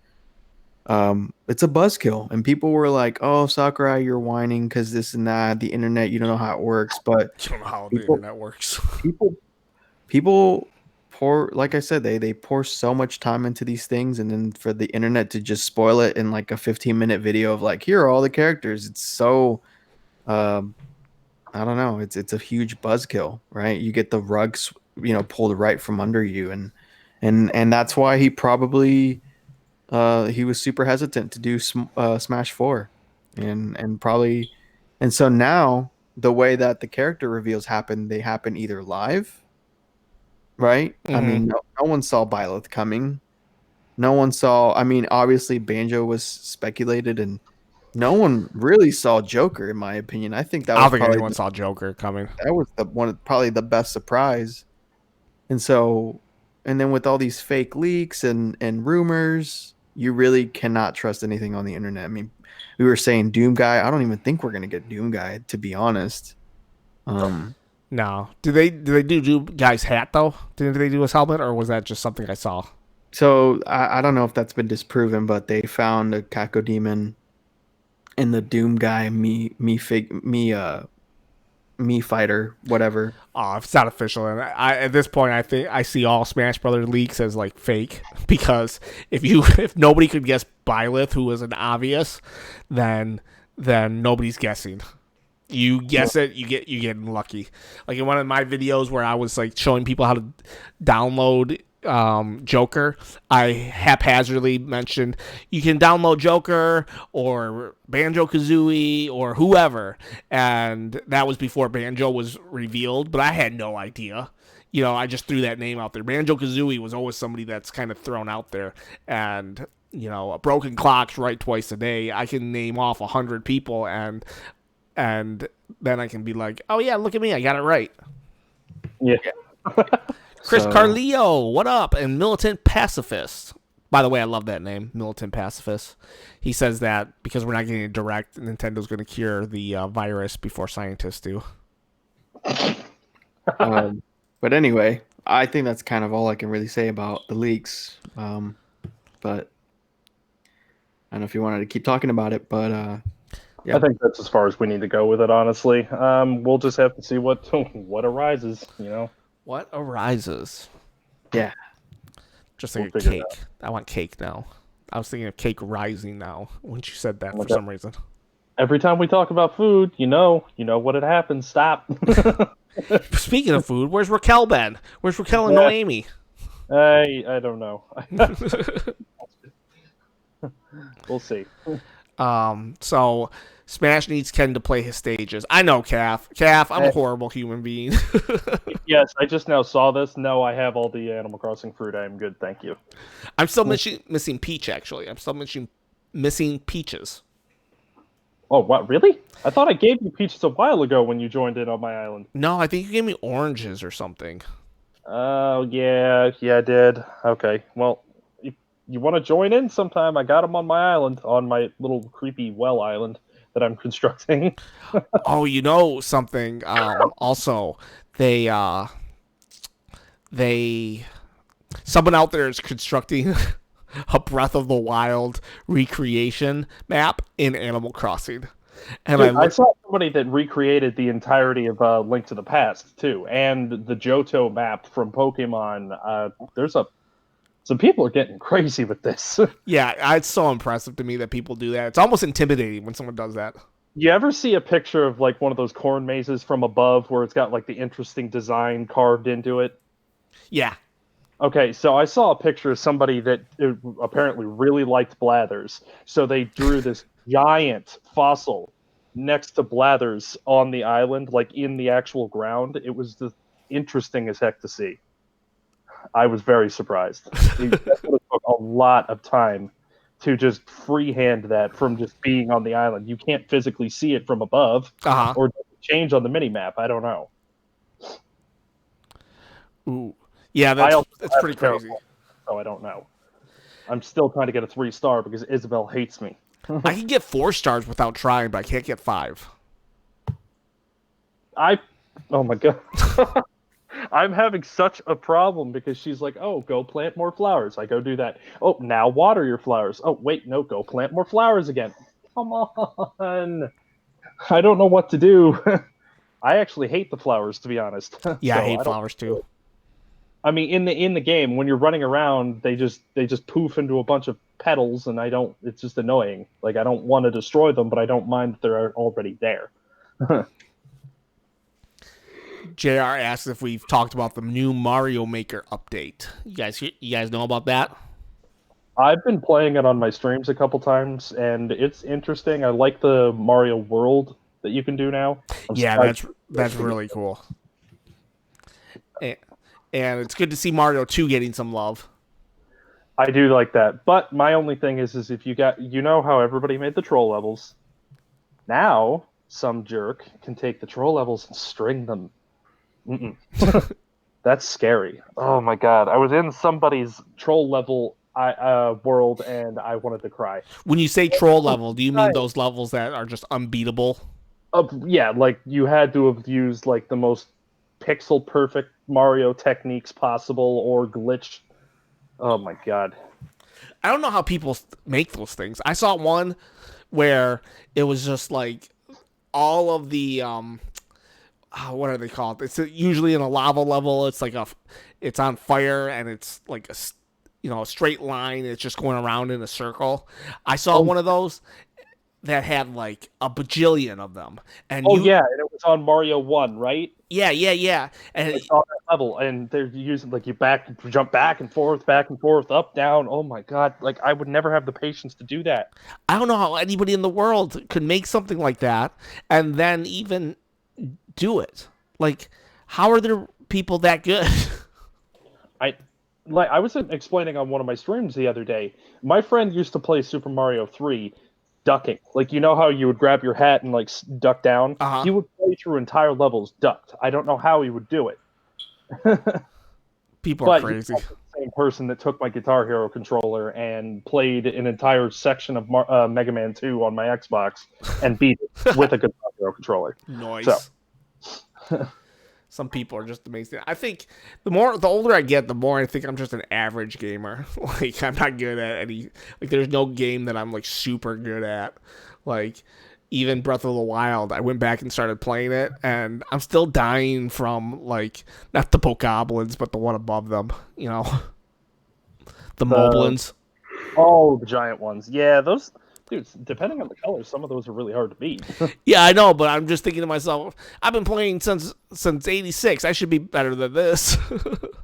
it's a buzzkill, and people were like, "Oh, Sakurai, you're whining because this and that, the internet, you don't know how it works." But I don't know how the people, internet works. people, people pour, like I said, they pour so much time into these things, and then for the internet to just spoil it in like a 15-minute video of like, here are all the characters. It's so, um, I don't know. It's a huge buzzkill, right? You get the rugs, pulled right from under you, and that's why he probably he was super hesitant to do Smash 4, and probably, and so now the way that the character reveals happen, they happen either live, right? I mean, no one saw Byleth coming. No one saw. I mean, obviously Banjo was speculated, and no one really saw Joker, in my opinion. I think that I was don't think probably anyone saw Joker coming. that was probably the best surprise. And so, and then with all these fake leaks and rumors, you really cannot trust anything on the internet. I mean, we were saying Doom Guy. I don't even think we're gonna get Doom Guy, to be honest. No. Do they do guy's hat though? Did they do his helmet, or was that just something I saw? So I don't know if that's been disproven, but they found a Cacodemon in the Doom Guy me fighter, whatever. Oh, if it's not official, and at this point, I think I see all Smash Brothers leaks as like fake because if nobody could guess Byleth, who was an obvious, then nobody's guessing. You guess it, you get lucky. Like in one of my videos where I was like showing people how to download Joker, I haphazardly mentioned you can download Joker or Banjo-Kazooie or whoever, and that was before Banjo was revealed, but I had no idea. I just threw that name out there. Banjo-Kazooie was always somebody that's kind of thrown out there, and a broken clock's right twice a day. I can name off 100 people, and then I can be like, oh yeah, look at me, I got it right. Yeah. Chris Carleo, what up? And Militant Pacifist. By the way, I love that name, Militant Pacifist. He says that because we're not getting a direct, Nintendo's going to cure the virus before scientists do. But anyway, I think that's kind of all I can really say about the leaks. But I don't know if you wanted to keep talking about it, but yeah. I think that's as far as we need to go with it, honestly. We'll just have to see what arises, What arises? Yeah. Just like We'll a cake. I want cake now. I was thinking of cake rising now when you said that for some reason. Every time we talk about food, you know what had happened. Stop. Speaking of food, where's Raquel been? Where's Raquel and Noemi? I don't know. We'll see. So Smash needs Ken to play his stages. I know, Calf. I'm a horrible human being. Yes, I just now saw this. No, I have all the Animal Crossing fruit. I am good, thank you. I'm still missing Peach, actually. I'm still missing Peaches. Oh, what? Really? I thought I gave you peaches a while ago when you joined in on my island. No, I think you gave me oranges or something. Oh, yeah, I did. Okay, well, if you want to join in sometime, I got them on my island, on my little creepy well island that I'm constructing. Oh, you know something? Also, someone out there is constructing a Breath of the Wild recreation map in Animal Crossing. And Dude, I saw somebody that recreated the entirety of Link to the Past, too, and the Johto map from Pokemon. Some people are getting crazy with this. Yeah, it's so impressive to me that people do that. It's almost intimidating when someone does that. You ever see a picture of like one of those corn mazes from above where it's got like the interesting design carved into it? Yeah. Okay, so I saw a picture of somebody that apparently really liked Blathers. So they drew this giant fossil next to Blathers on the island, like in the actual ground. It was just interesting as heck to see. I was very surprised. It took a lot of time to just freehand that from just being on the island. You can't physically see it from above, Uh-huh. or does it change on the mini map? I don't know. Ooh. Yeah, I that's also that's have pretty a crazy. terrible, so I don't know. I'm still trying to get a 3-star because Isabel hates me. I can get 4 stars without trying, but I can't get 5. Oh my god. I'm having such a problem because she's like, "Oh, go plant more flowers." I go do that. "Oh, now water your flowers." "Oh, wait, no, go plant more flowers again." Come on. I don't know what to do. I actually hate the flowers, to be honest. Yeah, I So hate I don't. flowers too. I mean, in the game, when you're running around, they just poof into a bunch of petals, and I don't. It's just annoying. Like I don't want to destroy them, but I don't mind that they're already there. JR asked if we've talked about the new Mario Maker update. You guys know about that? I've been playing it on my streams a couple times, and it's interesting. I like the Mario World that you can do now. Yeah, that's really cool. And, and it's good to see Mario 2 getting some love. I do like that, but my only thing is if you know how everybody made the troll levels. Now some jerk can take the troll levels and string them. That's scary. Oh my god! I was in somebody's troll level world, and I wanted to cry. When you say troll level, do you mean those levels that are just unbeatable? Yeah, like you had to have used like the most pixel perfect Mario techniques possible or glitch. Oh my god. I don't know how people make those things. I saw one where it was just like all of the what are they called? It's usually in a lava level. It's on fire and it's like a straight line. It's just going around in a circle. I saw one of those that had like a bajillion of them. And yeah, and it was on Mario 1, right? yeah. And I saw that level, and they're using like you jump back and forth, up, down. Oh my god! Like I would never have the patience to do that. I don't know how anybody in the world could make something like that and then even do it. Like, how are there people that good? I was explaining on one of my streams the other day. My friend used to play Super Mario 3 ducking. Like you know how you would grab your hat and like duck down? Uh-huh. He would play through entire levels ducked. I don't know how he would do it. People are But crazy. he's the same person that took my Guitar Hero controller and played an entire section of Mega Man 2 on my Xbox and beat it with a Guitar Hero controller. Noise. Some people are just amazing. I think the older I get, the more I think I'm just an average gamer. Like I'm not good at any. Like there's no game that I'm like super good at. Like even Breath of the Wild, I went back and started playing it, and I'm still dying from like not the Bokoblins, but the one above them. You know, the Moblins. Oh, the giant ones. Yeah, those dudes. Depending on the colors, some of those are really hard to beat. Yeah, I know, but I'm just thinking to myself, I've been playing since '86. I should be better than this.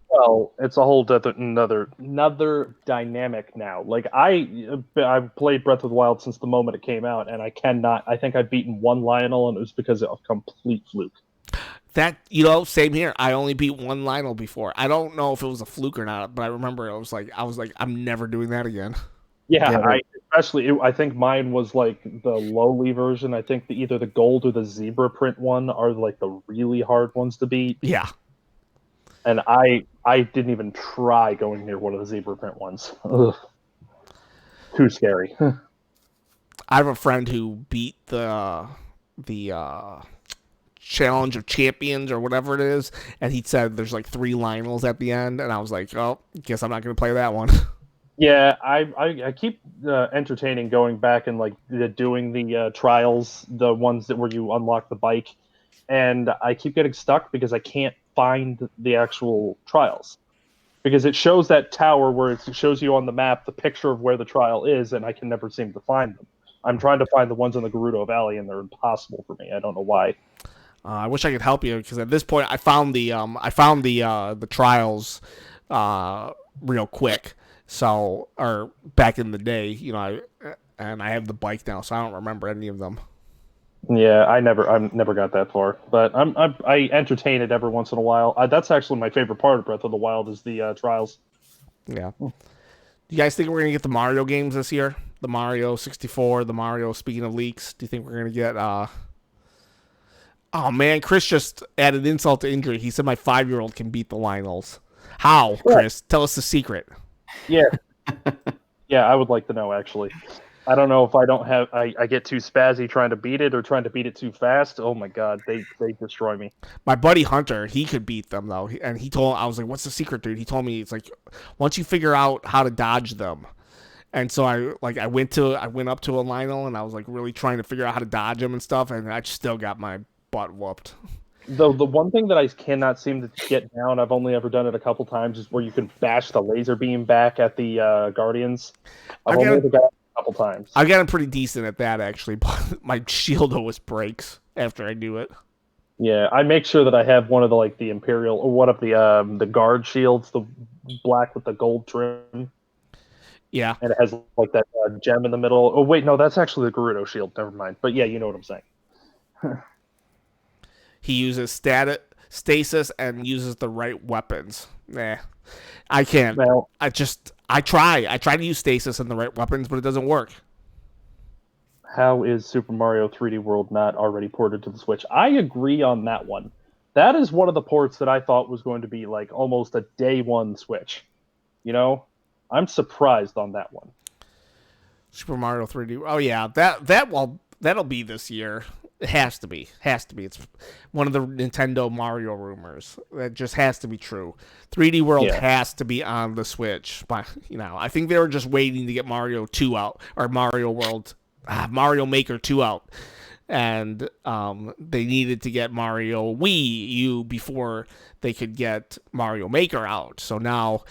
Well, it's a whole another dynamic now. Like I've played Breath of the Wild since the moment it came out, and I cannot. I think I've beaten one Lionel, and it was because of complete fluke. That same here. I only beat one Lionel before. I don't know if it was a fluke or not, but I remember I was like, I'm never doing that again. Yeah, Yeah. I think mine was like the lowly version. I think either the gold or the zebra print one are like the really hard ones to beat. Yeah, And I didn't even try going near one of the zebra print ones. Ugh. Too scary. I have a friend who beat the Challenge of Champions or whatever it is, and he said there's like 3 Lionels at the end, and I was like, oh, guess I'm not gonna play that one. Yeah, I keep entertaining going back and like doing the trials, the ones that where you unlock the bike, and I keep getting stuck because I can't find the actual trials because it shows that tower where it shows you on the map the picture of where the trial is, and I can never seem to find them. I'm trying to find the ones in the Gerudo Valley, and they're impossible for me. I don't know why. I wish I could help you because at this point I found the trials real quick. So, or back in the day, and I have the bike now, so I don't remember any of them. Yeah, I never got that far, but I entertain it every once in a while. That's actually my favorite part of Breath of the Wild is the trials. Yeah. Do you guys think we're gonna get the Mario games this year? The Mario 64, the Mario. Speaking of leaks, do you think we're gonna get? Oh man, Chris just added insult to injury. He said my 5-year-old can beat the Lionels. How, Chris? Tell us the secret. Yeah, yeah, I would like to know actually. I don't know if I get too spazzy trying to beat it or trying to beat it too fast. Oh my god, they destroy me. My buddy Hunter, he could beat them though, and I was like, "What's the secret, dude?" He told me it's like once you figure out how to dodge them. And so I went up to a Lionel and I was like really trying to figure out how to dodge him and stuff, and I still got my butt whooped. The one thing that I cannot seem to get down, I've only ever done it a couple times, is where you can bash the laser beam back at the Guardians. I've only ever got it a couple times. I got pretty decent at that actually, but my shield always breaks after I do it. Yeah, I make sure that I have one of the Imperial or one of the guard shields, the black with the gold trim. Yeah, and it has like that gem in the middle. Oh wait, no, that's actually the Gerudo shield. Never mind. But yeah, you know what I'm saying. He uses stasis and uses the right weapons. Nah, I can't. Well, I try to use stasis and the right weapons, but it doesn't work. How is Super Mario 3D World not already ported to the Switch? I agree on that one. That is one of the ports that I thought was going to be like almost a day one Switch. You know, I'm surprised on that one. Super Mario 3D. Oh yeah, that'll be this year. It has to be. It's one of the Nintendo Mario rumors. That just has to be true. 3D World has to be on the Switch. But I think they were just waiting to get Mario 2 out or Mario Maker 2 out, and they needed to get Mario Wii U before they could get Mario Maker out. So now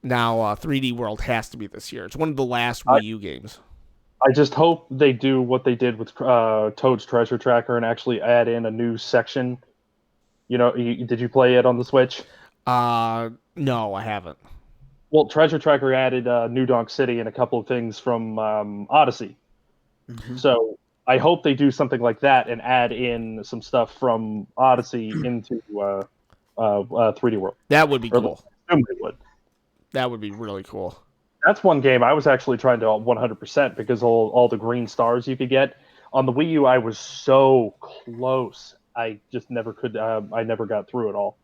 3D World has to be this year. It's one of the last Wii U games. I just hope they do what they did with Toad's Treasure Tracker and actually add in a new section. Did you play it on the Switch? No, I haven't. Well, Treasure Tracker added New Donk City and a couple of things from Odyssey. Mm-hmm. So I hope they do something like that and add in some stuff from Odyssey into 3D World. That would be cool. I assume they would. That would be really cool. That's one game I was actually trying to 100% because all the green stars you could get. On the Wii U, I was so close. I just never could. I never got through it all.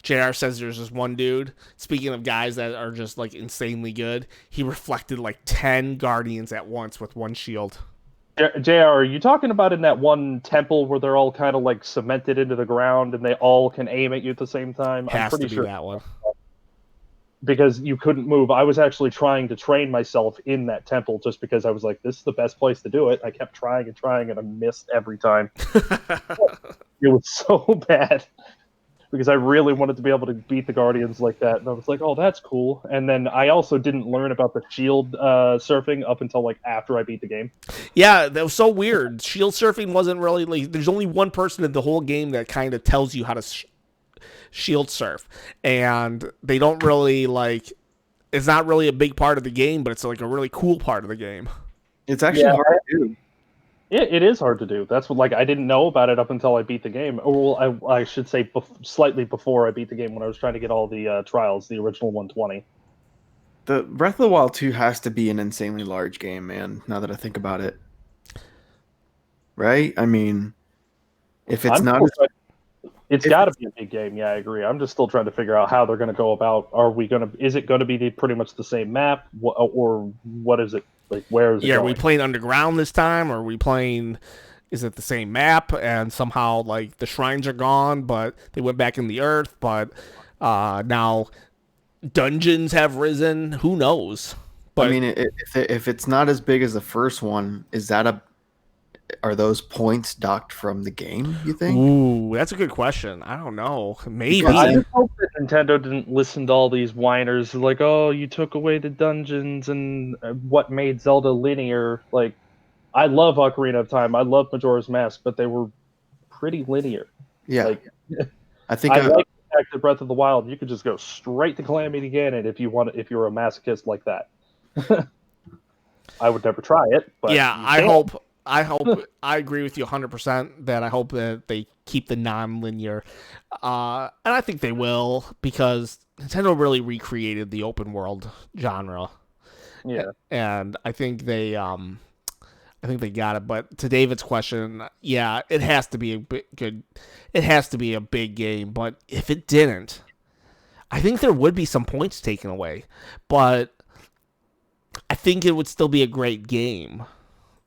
JR says there's this one dude, speaking of guys that are just like insanely good, he reflected like 10 Guardians at once with one shield. JR, are you talking about in that one temple where they're all kind of like cemented into the ground and they all can aim at you at the same time? I'm pretty sure that one. Because you couldn't move. I was actually trying to train myself in that temple just because I was like, this is the best place to do it. I kept trying and I missed every time. It was so bad because I really wanted to be able to beat the Guardians like that. And I was like, oh, that's cool. And then I also didn't learn about the shield surfing up until like after I beat the game. Yeah, that was so weird. Shield surfing wasn't really like, there's only one person in the whole game that kind of tells you how to shield surf, and they don't really it's not really a big part of the game, but it's like a really cool part of the game. It's actually hard to do. It is hard to do. That's what I didn't know about it up until I beat the game. Or I should say slightly before I beat the game when I was trying to get all the trials, the original 120. The Breath of the Wild 2 has to be an insanely large game, man, now that I think about it. Right? I mean, if it's not... It's got to be a big game. Yeah, I agree. I'm just still trying to figure out how they're going to go about. Is it going to be pretty much the same map, or what is it like? Where is it? Yeah, going? Are we playing underground this time, or are we playing? Is it the same map? And somehow, like the shrines are gone, but they went back in the earth. But now dungeons have risen. Who knows? But I mean, if it's not as big as the first one, are those points docked from the game, you think? Ooh, that's a good question. I don't know. Maybe. I just hope that Nintendo didn't listen to all these whiners like, oh, you took away the dungeons and what made Zelda linear. Like, I love Ocarina of Time. I love Majora's Mask, but they were pretty linear. Yeah, Like, I think I like the fact that Breath of the Wild, you could just go straight to Calamity Ganon if you want. If you're a masochist like that, I would never try it. But Yeah, you I can. hope. I agree with you 100% that I hope that they keep the non-linear, and I think they will because Nintendo really recreated the open world genre, Yeah, and I think they got it. But to David's question, yeah, it has to be a good. It has to be a big game. But if it didn't, I think there would be some points taken away. But I think it would still be a great game.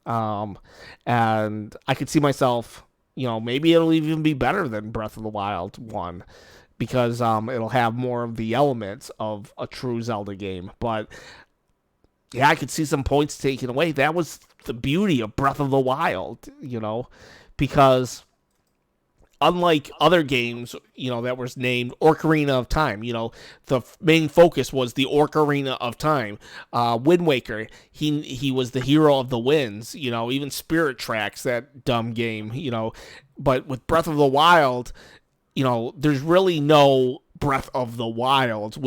And I could see myself, maybe it'll even be better than Breath of the Wild 1 because it'll have more of the elements of a true Zelda game. But yeah, I could see some points taken away. That was the beauty of Breath of the Wild, because unlike other games, that was named Ocarina of Time, the main focus was the Ocarina of Time. Wind Waker, he was the hero of the winds, even Spirit Tracks, that dumb game, but with Breath of the Wild, there's really no Breath of the Wild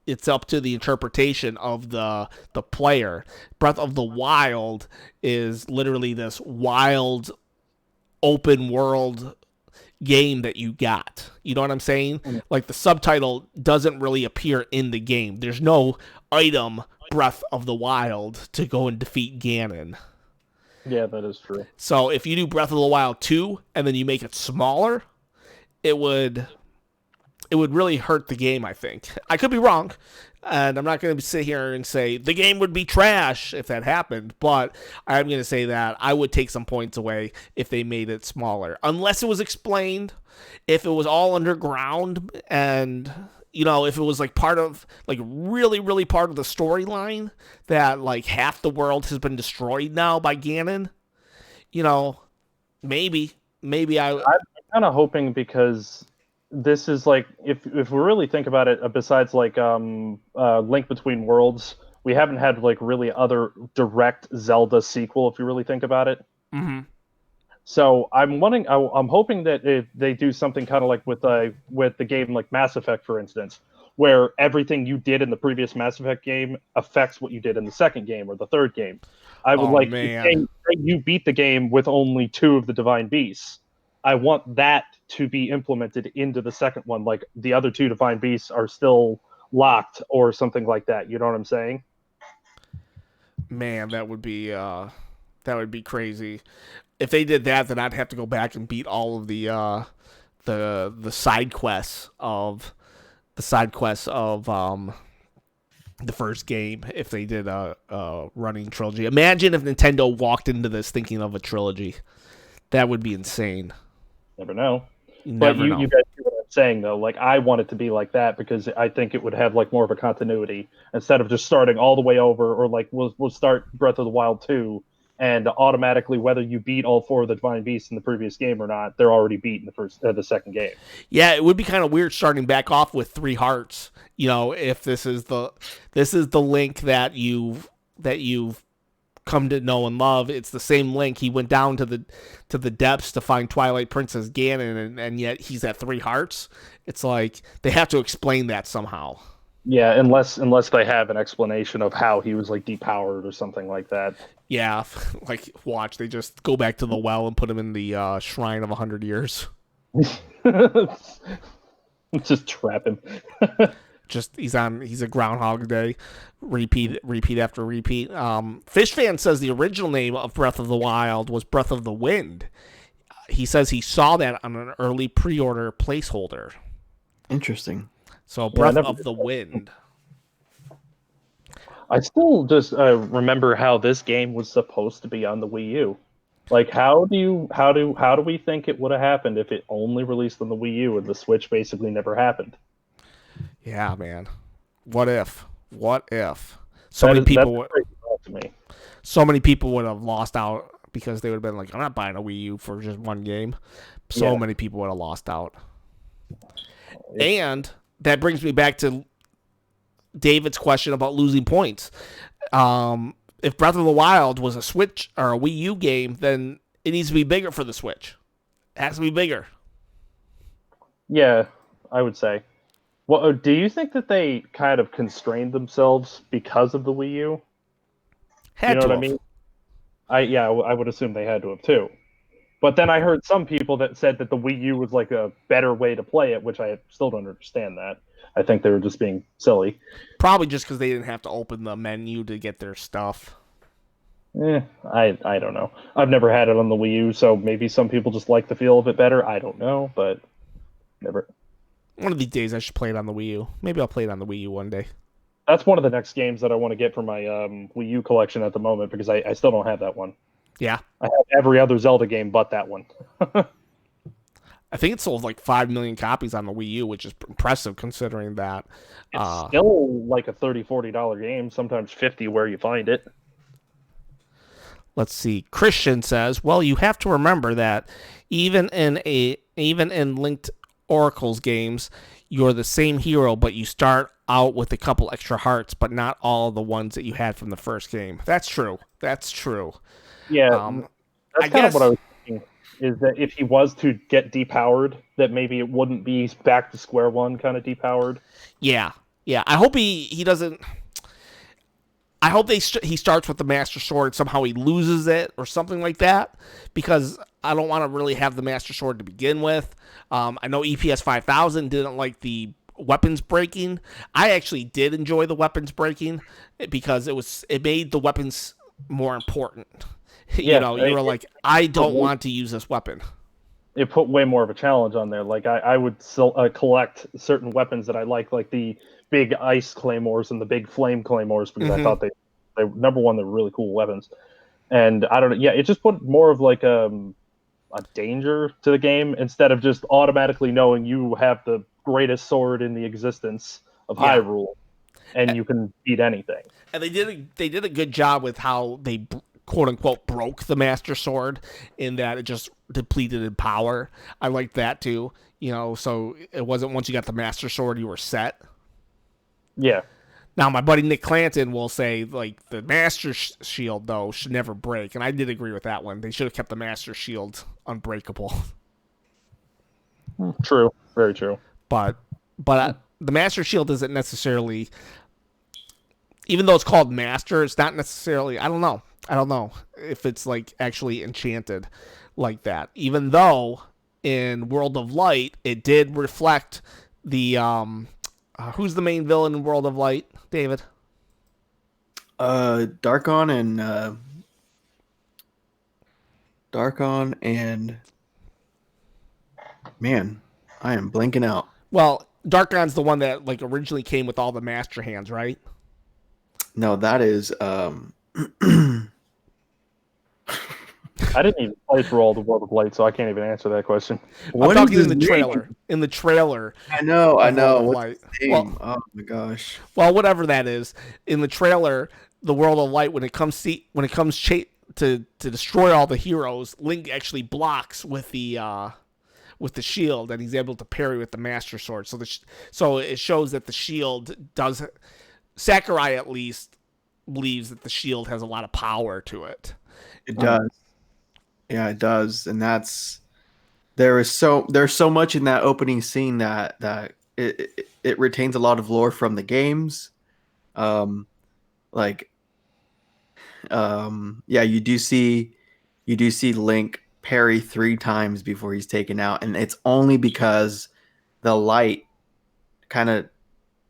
it's up to the interpretation of the player. Breath of the Wild is literally this wild open world game that you got. You know what I'm saying? Like the subtitle doesn't really appear in the game. There's no item Breath of the Wild to go and defeat Ganon. yeah, that is true. So if you do Breath of the Wild 2 and then you make it smaller, it would really hurt the game, I think. I could be wrong, and I'm not going to sit here and say the game would be trash if that happened, but I'm going to say that I would take some points away if they made it smaller. Unless it was explained, if it was all underground, and, if it was like part of, like really, really part of the storyline that like half the world has been destroyed now by Ganon, maybe I'm kind of hoping because this is like if we really think about it, besides like Link Between Worlds, we haven't had like really other direct Zelda sequel if you really think about it. Mm-hmm. So I'm hoping that if they do something kind of like with the game like Mass Effect, for instance, where everything you did in the previous Mass Effect game affects what you did in the second game or the third game. I would man. say you beat the game with only 2 of the Divine Beasts. I want that to be implemented into the second one. Like the other 2 Divine Beasts are still locked or something like that. You know what I'm saying? Man, that would be crazy. If they did that, then I'd have to go back and beat all of the side quests of the first game. If they did a running trilogy, imagine if Nintendo walked into this thinking of a trilogy. That would be insane. Never know. You But never know. you guys see what I'm saying though. Like I want it to be like that because I think it would have like more of a continuity instead of just starting all the way over, or like we'll start Breath of the Wild 2 and automatically whether you beat all 4 of the Divine Beasts in the previous game or not, they're already beat in the second game. Yeah, it would be kind of weird starting back off with 3 hearts. If this is the Link that you've come to know and love. It's the same Link. He went down to the depths to find Twilight Princess Ganon, and yet he's at 3 hearts. It's like they have to explain that somehow. Yeah, unless they have an explanation of how he was like depowered or something like that. Yeah, like watch, they just go back to the well and put him in the shrine of 100 years. Just trap him. Just he's a Groundhog Day, repeat after repeat. Fish Fan says the original name of Breath of the Wild was Breath of the Wind. He says he saw that on an early pre-order placeholder. Interesting. So Breath of the Wind. I still just remember how this game was supposed to be on the Wii U. Like, how do we think it would have happened if it only released on the Wii U and the Switch basically never happened? Yeah, man. What if? So many people would have lost out because they would have been like, I'm not buying a Wii U for just one game. So many people would have lost out. And that brings me back to David's question about losing points. if Breath of the Wild was a Switch or a Wii U game, then it needs to be bigger for the Switch. It has to be bigger. Yeah, I would say. Well, do you think that they kind of constrained themselves because of the Wii U? Had You know to what I have. mean? I would assume they had to have too. But then I heard some people that said that the Wii U was like a better way to play it, which I still don't understand that. I think they were just being silly. Probably just because they didn't have to open the menu to get their stuff. I don't know. I've never had it on the Wii U, so maybe some people just like the feel of it better. I don't know, but never. One of these days I should play it on the Wii U. Maybe I'll play it on the Wii U one day. That's one of the next games that I want to get for my Wii U collection at the moment because I still don't have that one. Yeah. I have every other Zelda game but that one. I think it sold like 5 million copies on the Wii U, which is impressive considering that. It's still like a $30-$40 game, sometimes 50 where you find it. Let's see. Christian says, "Well, you have to remember that even in Linked Oracle's games, you're the same hero, but you start out with a couple extra hearts, but not all the ones that you had from the first game." That's true. That's true. Yeah, that's I kind of guess what I was thinking. Is that if he was to get depowered, that maybe it wouldn't be back to square one kind of depowered. Yeah. I hope he doesn't. I hope he starts with the Master Sword. Somehow he loses it or something like that, because I don't want to really have the Master Sword to begin with. I know EPS 5000 didn't like the weapons breaking. I actually did enjoy the weapons breaking because it made the weapons more important. Yeah, you were like, I don't want to use this weapon. It put way more of a challenge on there. Like I would still collect certain weapons that I like the big ice claymores and the big flame claymores, because I thought they number one, they're really cool weapons. And I don't know, yeah, it just put more of like a danger to the game instead of just automatically knowing you have the greatest sword in the existence of Hyrule and you can beat anything. And they did a good job with how they quote unquote broke the Master Sword, in that it just depleted in power. I liked that too. So it wasn't once you got the Master Sword you were set. Yeah. Now my buddy Nick Clanton will say like the Master Shield though should never break, and I did agree with that one. They should have kept the Master Shield unbreakable. True, very true. But the Master Shield isn't necessarily, even though it's called Master, it's not necessarily. I don't know if it's like actually enchanted like that. Even though in World of Light it did reflect the who's the main villain in World of Light, David? Darkon and man, I am blanking out. Well, Darkon's the one that like originally came with all the Master Hands, right? No, that is I didn't even play through all the World of Light, so I can't even answer that question. I'm talking in the trailer. In the trailer. I know. What's his name? Oh my gosh. Well, whatever that is, in the trailer, the World of Light, when it comes to destroy all the heroes, Link actually blocks with the shield, and he's able to parry with the Master Sword. So it shows that the shield does. Sakurai at least believes that the shield has a lot of power to it. It does. Yeah, it does, and there's so much in that opening scene that it retains a lot of lore from the games. You do see Link parry 3 times before he's taken out, and it's only because the light kind of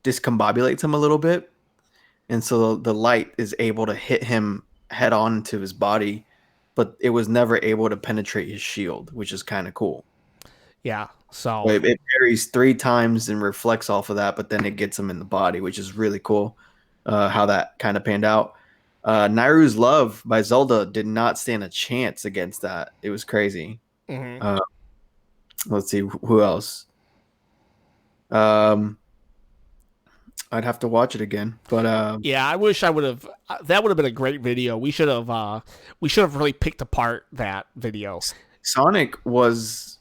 discombobulates him a little bit, and so the light is able to hit him head on to his body, but it was never able to penetrate his shield, which is kind of cool. Yeah, so it parries 3 times and reflects off of that, but then it gets him in the body, which is really cool. How that kind of panned out. Nairu's Love by Zelda did not stand a chance against that. It was crazy. Mm-hmm. Let's see who else. I'd have to watch it again, but yeah, I wish I would have. That would have been a great video. We should have really picked apart that video. Sonic was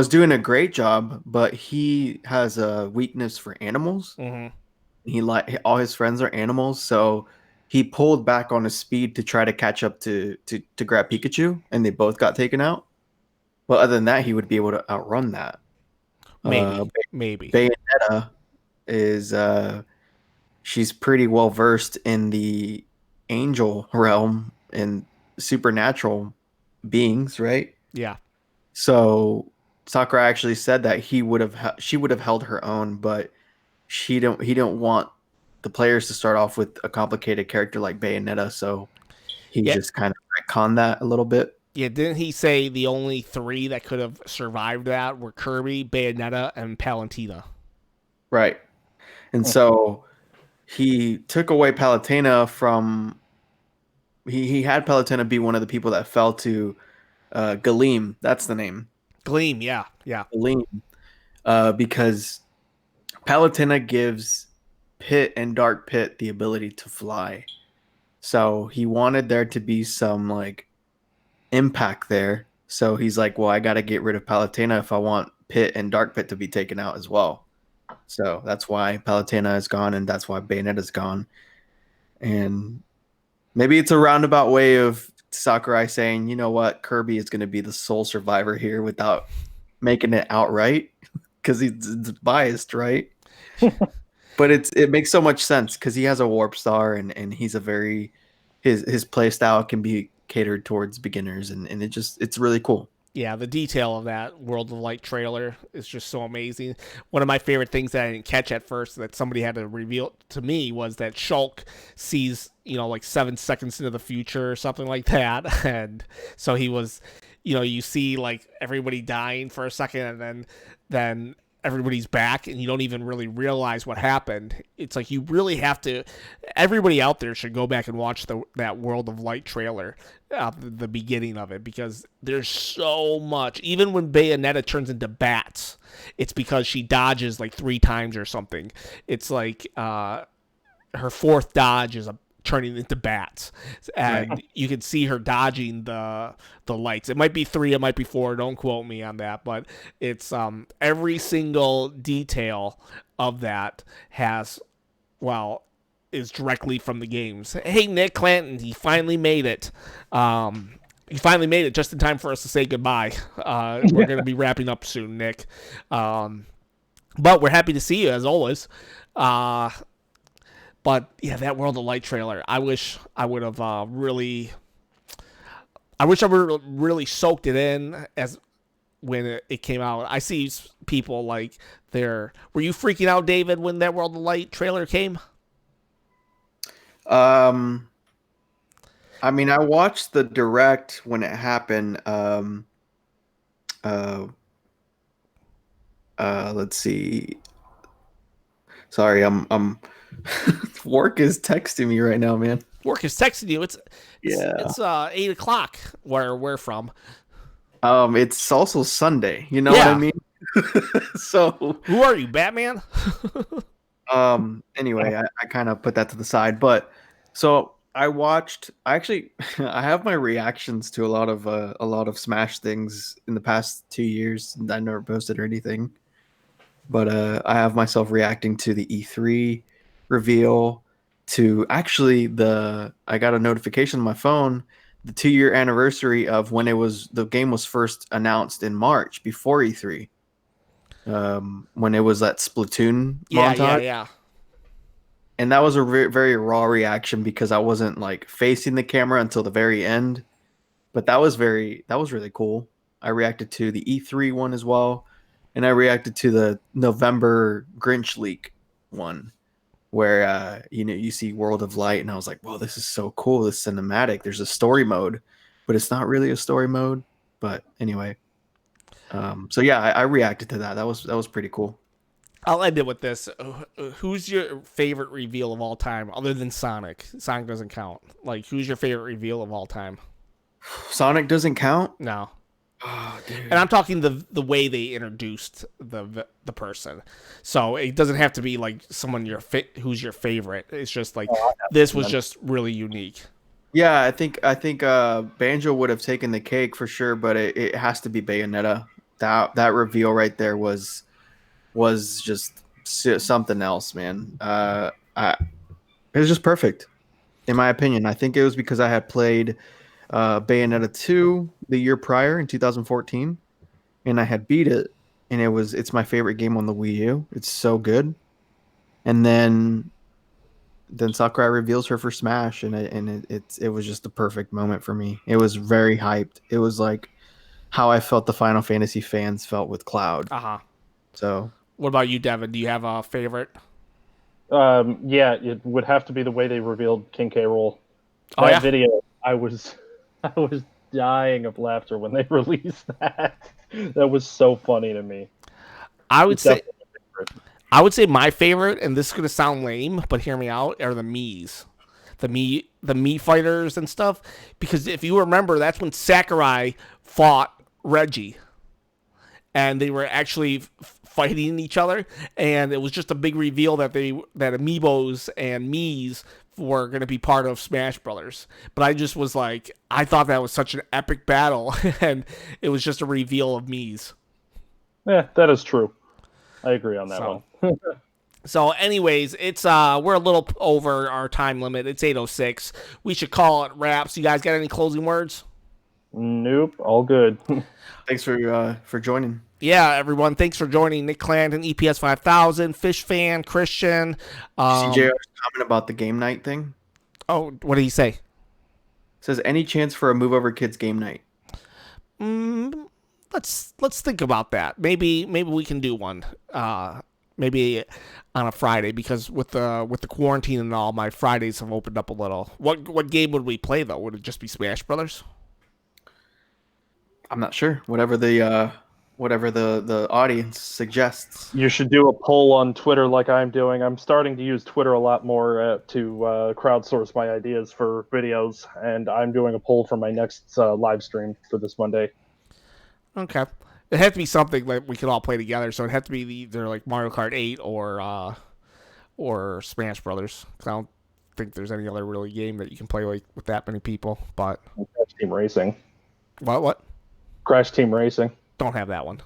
doing a great job, but he has a weakness for animals. Mm-hmm. All his friends are animals, so he pulled back on his speed to try to catch up to grab Pikachu, and they both got taken out. Well, other than that, he would be able to outrun that. Maybe, Uh, maybe. Bayonetta is she's pretty well versed in the angel realm and supernatural beings, right? Yeah. So Sakura actually said that she would have held her own, but he don't want the players to start off with a complicated character like Bayonetta, so he Yeah. just kind of retconned that a little bit. Yeah, didn't he say the only three that could have survived that were Kirby, Bayonetta, and Palutena? Right. And so he took away Palutena from he had Palutena be one of the people that fell to Galeem. That's the name. Gleam, yeah, yeah. Galeem. Because Palutena gives Pit and Dark Pit the ability to fly. So he wanted there to be some like impact there. So he's like, well, I got to get rid of Palutena if I want Pit and Dark Pit to be taken out as well. So that's why Palutena is gone, and that's why Bayonetta's gone. And maybe it's a roundabout way of Sakurai saying, you know what, Kirby is going to be the sole survivor here without making it outright because it's biased, right? But it makes so much sense because he has a warp star and he's a very his play style can be catered towards beginners and it's really cool. Yeah, the detail of that World of Light trailer is just so amazing. One of my favorite things that I didn't catch at first that somebody had to reveal to me was that Shulk sees, like 7 seconds into the future or something like that. And so he was, you see like everybody dying for a second and then everybody's back and you don't even really realize what happened. It's like you really have to. Everybody out there should go back and watch that World of Light trailer, the beginning of it, because there's so much. Even when Bayonetta turns into bats, it's because she dodges like 3 times or something. It's like her 4th dodge is turning into bats, and right. You can see her dodging the lights. It might be 3, it might be 4. Don't quote me on that, but it's every single detail of that is directly from the games. Hey, Nick Clanton, he finally made it. He finally made it just in time for us to say goodbye. We're going to be wrapping up soon, Nick. But we're happy to see you as always. But yeah, that World of Light trailer, I wish I would have really soaked it in as when it came out. I see people like were you freaking out, David, when that World of Light trailer came? I mean, I watched the direct when it happened. Let's see. Sorry, I'm work is texting me right now, man. Work is texting you. It's 8:00 where we're from. It's also Sunday. You know what I mean? So who are you, Batman? Anyway, I kind of put that to the side, but so I have my reactions to a lot of Smash things in the past 2 years. I never posted or anything, but I have myself reacting to the E3 reveal, to actually I got a notification on my phone, the 2-year anniversary of when the game was first announced in March before E3. When it was that Splatoon montage. Yeah. And that was a very raw reaction because I wasn't like facing the camera until the very end. But that was really cool. I reacted to the E3 one as well. And I reacted to the November Grinch leak one where you see World of Light and I was like, whoa, this is so cool. This cinematic. There's a story mode, but it's not really a story mode. But anyway. So yeah, I reacted to that. That was pretty cool. I'll end it with this. Who's your favorite reveal of all time, other than Sonic? Sonic doesn't count. Like, who's your favorite reveal of all time? Sonic doesn't count? No. Oh, dude. And I'm talking the way they introduced the person. So it doesn't have to be like someone who's your favorite. It's just like this was just really unique. Yeah, I think Banjo would have taken the cake for sure, but it has to be Bayonetta. That reveal right there was just something else, man. It was just perfect. in my opinion. I think it was because I had played Bayonetta 2 the year prior in 2014, and I had beat it, and it's my favorite game on the Wii U. It's so good. And then Sakurai reveals her for Smash, and it was just the perfect moment for me. It was very hyped. It was like how I felt the Final Fantasy fans felt with Cloud. So, what about you, Devin? Do you have a favorite? Yeah, it would have to be the way they revealed King K. Rool. Oh, That yeah? video, I was dying of laughter when they released that. That was so funny to me. I would It's say definitely my favorite. I would say my favorite, and this is gonna sound lame, but hear me out, are the Miis. The Mii fighters and stuff. Because if you remember, that's when Sakurai fought Reggie. And they were actually fighting each other, and it was just a big reveal that Amiibos and Miis were going to be part of Smash Brothers. But I just was like, I thought that was such an epic battle, and it was just a reveal of Miis. Yeah, that is true. I agree on that So- one. So, anyways, it's we're a little over our time limit. It's 8:06. We should call it wraps. You guys got any closing words? Nope, all good. thanks for joining. Yeah, everyone. Thanks for joining Nick Clanton, EPS 5000, Fish Fan, Christian. CJR's comment about the game night thing. Oh, what did he say? Says any chance for a Move Over Kids game night? Let's think about that. Maybe we can do one. Maybe on a Friday, because with the quarantine and all, my Fridays have opened up a little. What game would we play though? Would it just be Smash Brothers? I'm not sure. Whatever the audience suggests. You should do a poll on Twitter like I'm doing. I'm starting to use Twitter a lot more to crowdsource my ideas for videos, and I'm doing a poll for my next live stream for this Monday. Okay. It had to be something that we could all play together, so it had to be either like Mario Kart 8 or Smash Brothers. 'Cause I don't think there's any other really game that you can play like with that many people. But Crash Team Racing. what? Crash Team Racing. Don't have that one.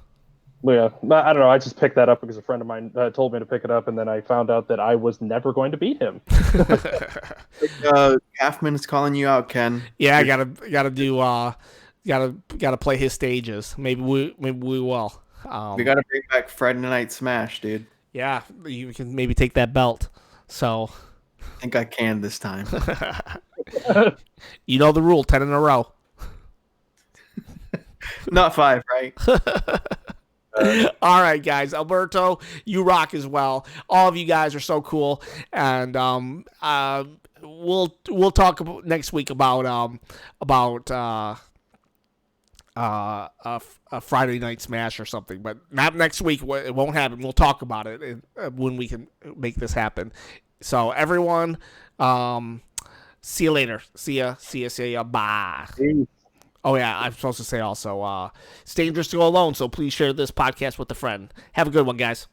Yeah, I don't know. I just picked that up because a friend of mine told me to pick it up, and then I found out that I was never going to beat him. Halfman is calling you out, Ken. Yeah, I gotta do gotta play his stages. Maybe we will. We gotta bring back Friday Night Smash, dude. Yeah, you can maybe take that belt. So I think I can this time. you know the rule: 10 in a row. Not 5, right? All right, guys. Alberto, you rock as well. All of you guys are so cool, and we'll talk about next week about a Friday Night Smash or something, but not next week. It won't happen. We'll talk about it when we can make this happen. So everyone, see you later. See ya. Bye. Oh yeah, I'm supposed to say also, it's dangerous to go alone, so please share this podcast with a friend. Have a good one, guys.